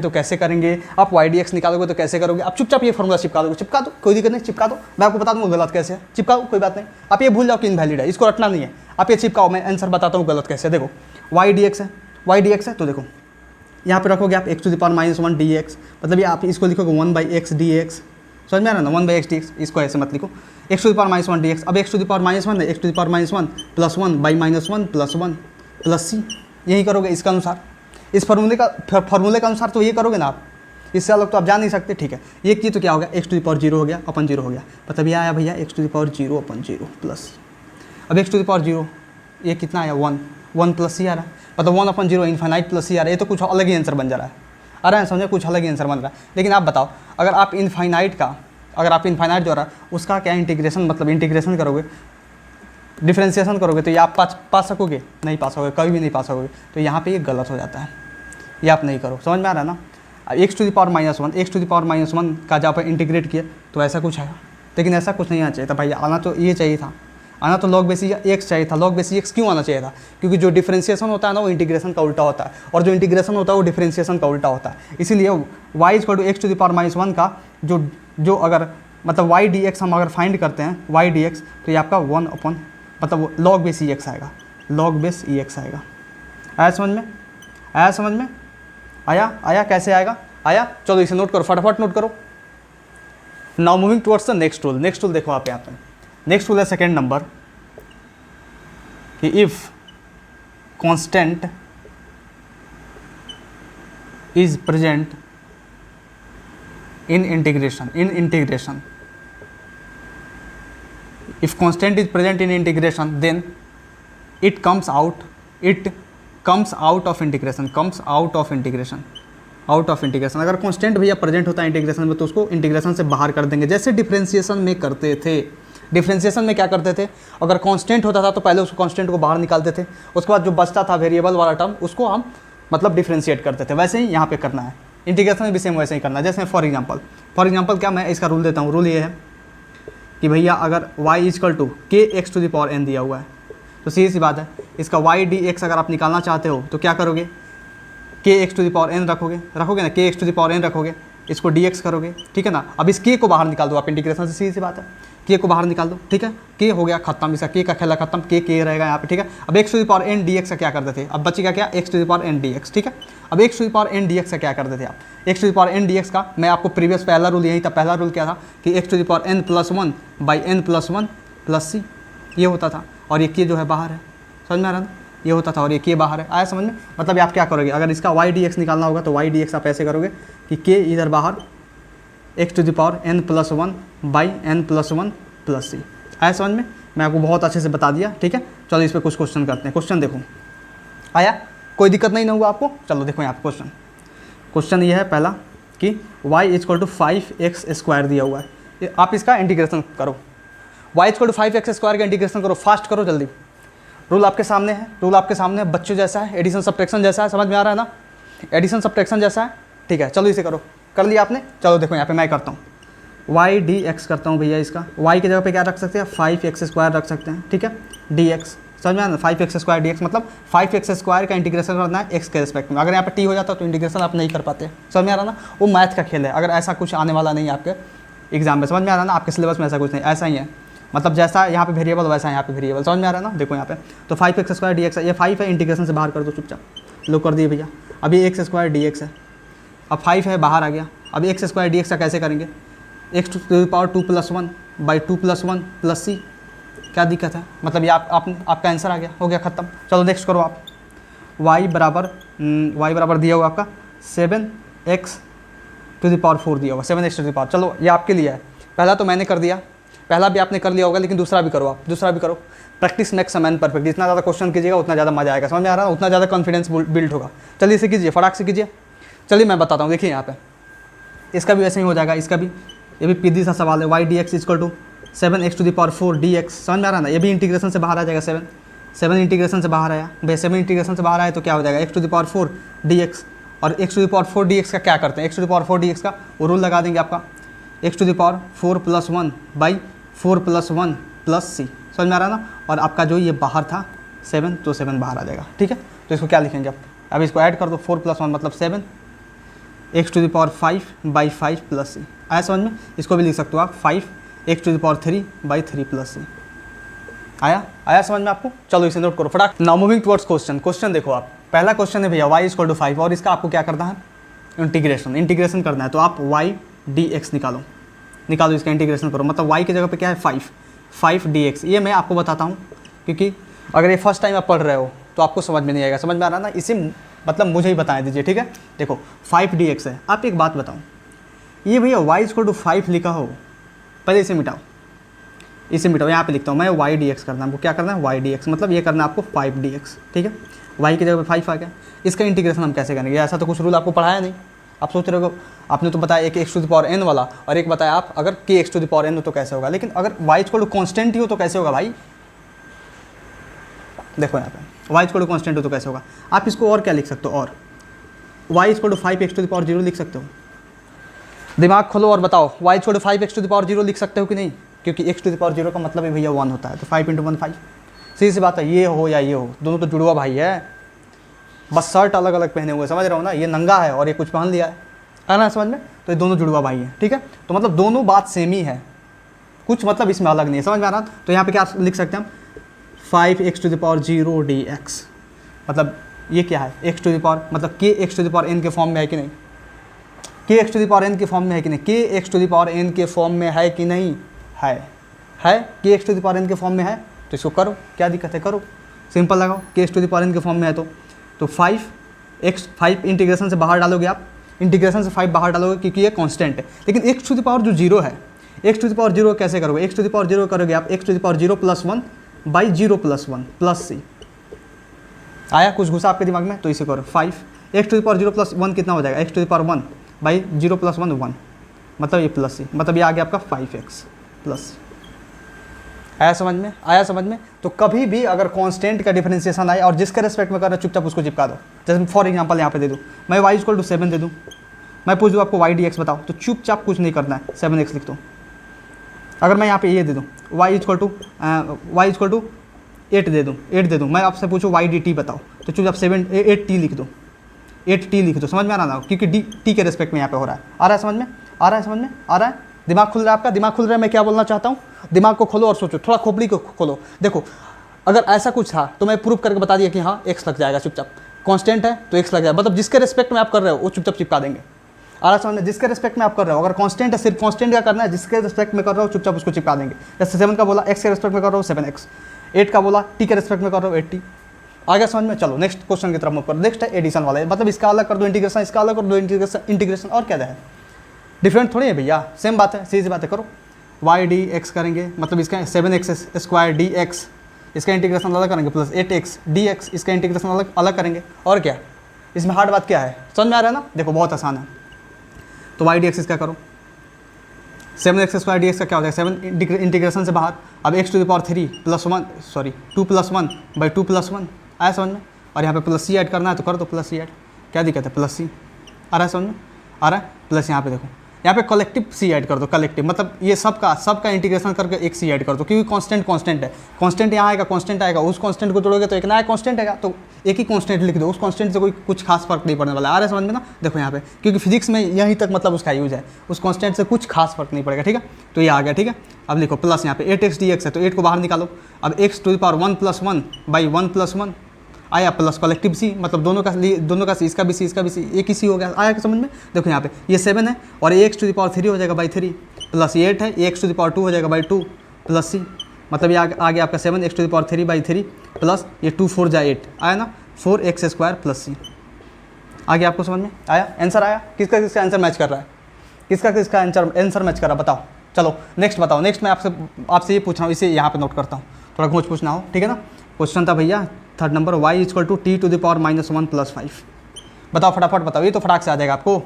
तो कैसे करेंगे आप, y/dx निकालोगे तो कैसे करोगे, आप चुपचाप ये फॉर्मूला चिपका दो, कोई दिक्कत नहीं, चिपका दो, मैं आपको बता दूँगा गलत कैसे है, चिपकाओ कोई बात नहीं, आप ये भूल जाओ कि इनवैलिड है, इसको रटना नहीं है, आप ये चिपकाओ, मैं आंसर बताता हूँ गलत कैसे। देखो y/dx है, तो देखो यहाँ पे रखोगे आप x⁻⁻1 dx, मतलब ये आप इसको लिखोगे 1/x dx, समझ में आ रहा है ना, 1/x dx, इसको ऐसे मत लिखो, x⁻⁻1 dx, अब x⁻⁻1 है, x⁻⁻1 + 1/-1 + 1 + c, यही करोगे इसका अनुसार, इस फार्मूले का अनुसार तो ये करोगे ना आप, इससे अलग तो आप जा नहीं सकते, ठीक है। ये की तो क्या हो गया, x⁻0 हो गया, अपन 0 हो गया, मतलब ये आया भैया x⁻0/0 प्लस, अब x⁻0 ये कितना आया 1 + c आ रहा है, मतलब 1/0 इनफाइनाइट प्लस c आ रहा है, ये तो कुछ अलग ही आंसर बन जा रहा है, आ रहा है समझे, कुछ अलग ही आंसर बन रहा है। लेकिन आप बताओ अगर आप इनफाइनाइट जो रहा उसका क्या इंटीग्रेशन, मतलब इंटीग्रेशन करोगे, डिफ्रेंसिएशन करोगे तो ये आप पा सकोगे, नहीं पा सकोगे, कभी भी नहीं पा सकोगे, तो यहाँ पे ये गलत हो जाता है, ये आप नहीं करो, समझ में आ रहा है ना। x⁻⁻1 का जब आप इंटीग्रेट किए तो ऐसा कुछ आया, लेकिन ऐसा कुछ नहीं आना चाहिए था भाई, आना तो ये चाहिए था, आना तो log बेस x चाहिए था। log बेस x क्यों आना चाहिए था, क्योंकि जो डिफ्रेंसिएशन होता है ना वो इंटीग्रेशन का उल्टा होता है, और जो इंटीग्रेशन होता है वो डिफ्रेंसिएशन का उल्टा होता है, इसीलिए y = x⁻⁻1 का जो अगर मतलब y/dx हम अगर फाइंड करते हैं y/dx तो ये आपका 1 मतलब log बेस EX आएगा, log बेस EX आएगा। आया समझ में, आया कैसे आएगा, आया? चलो इसे नोट करो, फटाफट नोट करो। Now moving towards the next rule देखो आप यहाँ पे, नेक्स्ट रूल है सेकेंड नंबर कि if constant is present in integration, if constant is present in integration then it comes out of integration, अगर कांस्टेंट भैया प्रेजेंट होता है इंटीग्रेशन में तो उसको इंटीग्रेशन से बाहर कर देंगे, जैसे डिफ्रेंसिएशन में करते थे। डिफ्रेंसिएशन में क्या करते थे, अगर कांस्टेंट होता था तो पहले उसको कांस्टेंट को बाहर निकालते थे, उसके बाद जो बचता था वेरिएबल वाला टर्म उसको हम मतलब डिफ्रेंशिएट करते थे, वैसे ही यहाँ पे करना है, इंटीग्रेशन में भी सेम वैसे ही करना है। जैसे फॉर एग्जांपल क्या, मैं इसका रूल देता हूँ। रूल ये है कि भैया अगर y = kx⁻n दिया हुआ है तो सीधी सी बात है, इसका y/dx अगर आप निकालना चाहते हो तो क्या करोगे, kx⁻n रखोगे ना, kx⁻n रखोगे, इसको dx करोगे, ठीक है ना। अब इस k को बाहर निकाल दो आप इंटीग्रेशन से, सीधी सी बात है, k को बाहर निकाल दो, ठीक है, k हो गया खत्म, इसका k का खेला खत्म, k रहेगा यहाँ पे, ठीक है। अब x⁻n dx का क्या करते थे, अब बचेगा क्या, x⁻n dx, ठीक है। अब x⁻n dx का क्या करते थे आप, x⁻n dx का मैं आपको प्रीवियस पहला रूल यही था, पहला रूल क्या था कि x⁻n + 1/n + 1 + c ये होता था, और ये k जो है बाहर है, समझ में आ रहा था, ये होता था और ये k बाहर है। आया समझ में, मतलब आप क्या करोगे, अगर इसका y/dx निकालना होगा तो y/dx आप ऐसे करोगे कि k इधर बाहर x⁻n + 1/n + 1 + c। आया समझ में, मैं आपको बहुत अच्छे से बता दिया, ठीक है। चलो इस पर कुछ क्वेश्चन करते हैं। क्वेश्चन देखो, आया, कोई दिक्कत नहीं ना हुआ आपको। चलो देखो यहाँ पे क्वेश्चन ये है पहला कि y = 5x² दिया हुआ है, आप इसका इंटीग्रेशन करो। y = 5x² का इंटीग्रेशन करो, फास्ट करो जल्दी। रूल आपके सामने है, बच्चों जैसा है, एडिशन सब्ट्रैक्शन जैसा है, समझ में आ रहा है ना, एडिशन सब्ट्रैक्शन जैसा है, ठीक है। चलो इसे करो, कर लिया आपने। चलो देखो यहाँ पे मैं करता हूँ, y/dx करता हूँ भैया, इसका y की जगह पे क्या रख सकते हैं, 5x² रख सकते हैं, ठीक है, dx समझ में आया ना, 5x² dx मतलब 5x² का इंटीग्रेशन करना है x के रिस्पेक्ट में। अगर यहाँ पे t हो जाता तो इंटीग्रेशन आप नहीं कर पाते। समझ में आ रहा ना, वो मैथ का खेल है। अगर ऐसा कुछ आने वाला नहीं है आपके एग्जाम में, समझ में आ रहा ना, आपके सिलेबस में ऐसा कुछ नहीं, ऐसा ही है, मतलब जैसा यहाँ पे वेरिएबल वैसा यहाँ पे वेरिएबल। समझ में आ रहा है ना, देखो यहाँ पे तो 5x² dx है, ये 5 है, इंटीग्रेशन से बाहर कर दो चुपचाप, लो कर दिए भैया। अभी x² dx है, अब 5 है बाहर आ गया। अभी x² dx का कैसे करेंगे, x² 2+1 बाई 2+1 प्लस c, क्या दिक्कत है, मतलब ये आपका आंसर आ गया, हो गया ख़त्म। चलो नेक्स्ट करो आप। y बराबर दिया होगा आपका 7x⁴ दिया होगा, 7x⁴। चलो ये आपके लिए है, पहला तो मैंने कर दिया, पहला भी आपने कर लिया होगा, लेकिन दूसरा भी करो आप, दूसरा भी करो। Practice makes a man perfect, जितना ज़्यादा क्वेश्चन कीजिएगा उतना ज़्यादा मजा आएगा। समझ में आ रहा है, उतना ज़्यादा कॉन्फिडेंस बिल्ड होगा। चलिए इसे कीजिए, फटाक से कीजिए। चलिए मैं बताता हूँ, देखिए यहाँ पे इसका भी वैसे ही हो जाएगा, इसका भी, ये भी सीधी सा सवाल है। y dx = 7x⁴ dx, समझ में आ रहा है ना, ये भी इंटीग्रेशन से बाहर आ जाएगा। 7 इंटीग्रेशन से बाहर आया भाई, 7 इंटीग्रेशन से बाहर आया तो क्या हो जाएगा, x⁴ dx। और x⁴ dx का क्या करते हैं, x⁴ dx का वो रूल लगा देंगे आपका, x⁴ + 1 बाई 4+1 प्लस c। समझ में आ रहा है ना, और आपका जो ये बाहर था 7, तो 7 बाहर आ जाएगा। ठीक है, तो इसको क्या लिखेंगे आप, अब इसको ऐड कर दो, 4 + 1 मतलब 7, x⁵ बाई 5 प्लस c। आया समझ में, इसको भी लिख सकते हो आप 5x⁴ बाई 3 प्लस c। आया समझ में आपको। चलो इसे नोट करो फटाक। नाउ मूविंग टुवर्ड्स क्वेश्चन देखो आप, पहला क्वेश्चन है भैया y = 5 और इसका आपको क्या करना है, इंटीग्रेशन करना है। तो आप y dx निकालो, इसका इंटीग्रेशन करो, मतलब y की जगह पे क्या है 5 dx। ये मैं आपको बताता हूँ क्योंकि अगर ये फर्स्ट टाइम आप पढ़ रहे हो तो आपको समझ में नहीं आएगा। समझ में आ रहा ना, इसे मतलब मुझे ही बता दीजिए। ठीक है, देखो 5 dx है। आप एक बात बताओ, ये भैया y = 5 लिखा हो, पहले इसे मिटाओ, यहाँ पे लिखता हूँ मैं y dx करना है आपको। क्या करना है, y dx मतलब ये करना है आपको 5 dx। ठीक है, y की जगह पे 5 आ गया। इसका इंटीग्रेशन हम कैसे करेंगे, ऐसा तो कुछ रूल आपको पढ़ाया नहीं। आप सोच रहे हो, आपने तो बताया एक x⁴n वाला और एक बताया आप अगर kx⁴n हो तो कैसे होगा, लेकिन अगर y = कांस्टेंट ही हो तो कैसे होगा भाई। देखो यहाँ पे y = कांस्टेंट हो तो कैसे होगा। आप इसको और क्या लिख सकते हो, और y = 5x⁴ लिख सकते हो। दिमाग खोलो और बताओ, y = 5x⁴ लिख सकते हो कि नहीं, क्योंकि x⁴ का मतलब है भैया 1 होता है, तो 5 × 1 5। सीधी सी बात है, ये हो या ये हो, दोनों तो जुड़वा भाई है, बस शर्ट अलग अलग पहने हुए, समझ रहे हो ना, ये नंगा है और ये कुछ पहन लिया है ना, समझ में, तो ये दोनों जुड़वा भाई है। ठीक है, तो मतलब दोनों बात सेम ही है, कुछ मतलब इसमें अलग नहीं है। समझ में आ रहा, तो यहाँ पे क्या लिख सकते हैं हम, 5x⁴ dx, मतलब ये क्या है, x⁴ मतलब kx⁴n के फॉर्म में है कि नहीं, kx⁴n के फॉर्म में है कि नहीं, kx⁴n के फॉर्म में है कि नहीं, है kx⁴n के फॉर्म में है, तो इसको करो, क्या दिक्कत है, करो, सिंपल लगाओ, kx⁴n के फॉर्म में है तो 5 इंटीग्रेशन से बाहर डालोगे आप, इंटीग्रेशन से 5 बाहर डालोगे क्योंकि ये कांस्टेंट है। लेकिन x⁴ जो 0 है, x⁴ कैसे करोगे, x⁴ करोगे आप x⁴ + 1 बाई 0+1 प्लस c। आया कुछ घुसा आपके दिमाग में, तो इसे करो 5x⁴ + 1 कितना हो जाएगा, x⁴ 1 बाई 0+1 1, मतलब ये प्लस c, मतलब ये आ गया आपका 5x प्लस। आया समझ में। तो कभी भी अगर कांस्टेंट का डिफरेंशिएशन आए और जिसके रेस्पेक्ट में कर रहा है चुपचाप उसको चिपका दो। जैसे फॉर एग्जांपल यहाँ पे दे दूँ मैं y = 7 दे दूँ, मैं पूछ दूँ आपको y dx बताओ, तो चुपचाप कुछ नहीं करना है, 7x लिख दो। अगर मैं यहाँ पे ये दे दूँ y = 8 दे दूँ, मैं आपसे पूछूँ y dt बताओ, तो चुपचाप 8t लिख दो, 8t लिख दो। समझ में आ रहा ना, क्योंकि t के रेस्पेक्ट में यहाँ पे हो रहा है। आ रहा है समझ में, दिमाग खुल रहा है आपका, दिमाग खुल रहा है। मैं क्या बोलना चाहता हूँ, दिमाग को खोलो और सोचो, थोड़ा खोपड़ी को खोलो। देखो अगर ऐसा कुछ था तो मैं प्रूव करके बता दिया कि हाँ x लग जाएगा, चुपचाप कांस्टेंट है तो x लग जाएगा, मतलब जिसके रेस्पेक्ट में आप कर रहे हो वो चुपचाप चिपका देंगे। आ रहा समझ में, जिसके रेस्पेक्ट में आप कर रहे हो, अगर कांस्टेंट है सिर्फ कांस्टेंट का करना है, जिसके रेस्पेक्ट में कर रहे हो चुपचाप उसको चिपका देंगे। जैसे 7 का बोला x के रेस्पेक्ट में कर रहे हो 7x, 8 का बोला t के रेस्पेक्ट में कर रहे हो 8t। आगे समझ में। चलो नेक्स्ट क्वेश्चन की तरफ मूव करो। नेक्स्ट है एडिशन वाला, मतलब इसका अलग कर दो इंटीग्रेशन, इसका अलग कर दो इंटीग्रेशन, और क्या है, डिफरेंट थोड़ी है भैया, सेम बात है, सीधी बात है। करो y dx करेंगे, मतलब इसका 7x² dx, इसका इंटीग्रेशन अलग करेंगे, प्लस 8x dx, इसका इंटीग्रेशन अलग करेंगे। और क्या, इसमें हार्ड बात क्या है, समझ में आ रहा है ना। देखो बहुत आसान है, तो y dx इसका करो, 7x² dx का क्या होता है, 7 इंटीग्रेशन से बाहर, अब x⁴ + 2+1 बाई 2+1। आया समझ में, और यहाँ पे प्लस c ऐड करना है तो कर दो प्लस c ऐड, क्या दिक्कत है, प्लस c। आ रहा है समझ में, आ रहा है प्लस, यहाँ पे देखो यहाँ पे कलेक्टिव सी ऐड कर दो, कलेक्टिव मतलब ये सबका इंटीग्रेशन करके एक सी ऐड कर दो, क्योंकि कांस्टेंट है, कांस्टेंट यहाँ आएगा, कांस्टेंट आएगा, उस कांस्टेंट को जोड़ोगे तो एक नया कांस्टेंट आएगा, तो एक ही कांस्टेंट लिख दो, उस कांस्टेंट से कोई कुछ खास फर्क नहीं पड़ने वाला। आ रहा है समझ में ना? देखो यहाँ पे, क्योंकि फिजिक्स में यहीं तक मतलब उसका यूज है, उस कांस्टेंट से कुछ खास फर्क नहीं पड़ेगा, ठीक है। तो ये आ गया, ठीक है। अब लिखो प्लस यहाँ पे 8x dx है, तो 8 को बाहर निकालो। अब x to the power 1 + 1 by 1 + 1 आया, प्लस कलेक्टिव सी, मतलब दोनों का सी, इसका भी सी, इसका भी सी, एक ही सी हो गया। आया कि समझ में? देखो यहाँ पे ये 7 है और ये x टू द पावर 3 हो जाएगा बाई 3, प्लस ये 8 है, ये x टू द पावर 2 हो जाएगा बाई 2 प्लस सी, मतलब ये आ गया आपका 7 x to the power 3 by 3 plus ये 2 4 जा 8 आया ना, 4x² प्लस सी। आ गया आपको समझ में? आया आंसर? आया? किसका किसका आंसर मैच कर रहा है? किसका किसका आंसर मैच कर रहा है? बताओ। चलो नेक्स्ट बताओ। नेक्स्ट मैं आपसे ये पूछ रहा हूँ, इसे यहाँ पे नोट करता हूँ, थोड़ा घोंच पूछना हो, ठीक है ना। क्वेश्चन था भैया 3rd number, y = t to the power -1 + 5। बताओ फटाफट बताओ, ये तो फटाक से आ जाएगा आपको।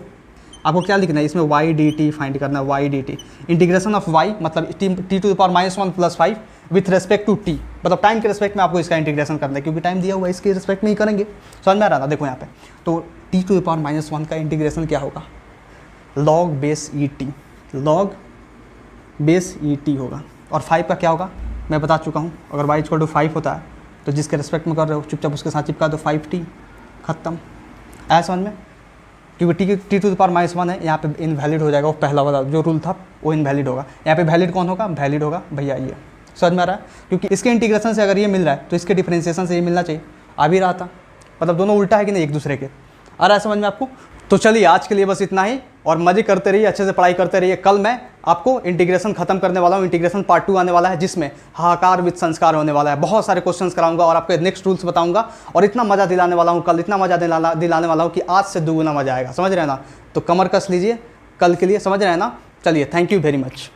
आपको क्या लिखना है इसमें? y dt फाइंड करना है, y dt integration of y मतलब t to the power -1 + 5 with respect to t, मतलब टाइम के रेस्पेक्ट में आपको इसका इंटीग्रेशन करना है, क्योंकि टाइम दिया हुआ है, इसके रेस्पेक्ट में ही करेंगे। समझ में आ रहा था? देखो यहाँ पे तो t टू द पावर -1 का इंटीग्रेशन क्या होगा? log base et, log base et होगा। और 5 का क्या होगा मैं बता चुका हूँ। अगर y = 5 होता है तो जिसके रेस्पेक्ट में कर रहे हो चुपचाप उसके साथ चिपका दो 5t, खत्म। आया समझ में? क्योंकि t टू द पावर -1 है, यहाँ पे इनवैलिड हो जाएगा, वो पहला वाला जो रूल था वो इनवैलिड होगा। यहाँ पे वैलिड कौन होगा? वैलिड होगा भैया ये। समझ में आ रहा है? क्योंकि इसके इंटीग्रेशन से अगर ये मिल रहा है तो इसके डिफरेंशिएशन से ये मिलना चाहिए, आ भी रहा था, मतलब दोनों उल्टा है कि नहीं एक दूसरे के। आ रहा है समझ में आपको? तो चलिए आज के लिए बस इतना ही, और मजे करते रहिए, अच्छे से पढ़ाई करते रहिए। कल मैं आपको इंटीग्रेशन खत्म करने वाला हूँ, इंटीग्रेशन पार्ट 2 आने वाला है, जिसमें हाहाकार विद संस्कार होने वाला है। बहुत सारे क्वेश्चंस कराऊंगा और आपको नेक्स्ट रूल्स बताऊंगा, और इतना मजा दिलाने वाला हूँ कल, इतना मजा दिलाने वाला हूँ कि आज से दुगुना मजा आएगा। समझ रहे हैं ना? तो कमर कस लीजिए कल के लिए, समझ रहे हैं ना? चलिए, थैंक यू वेरी मच।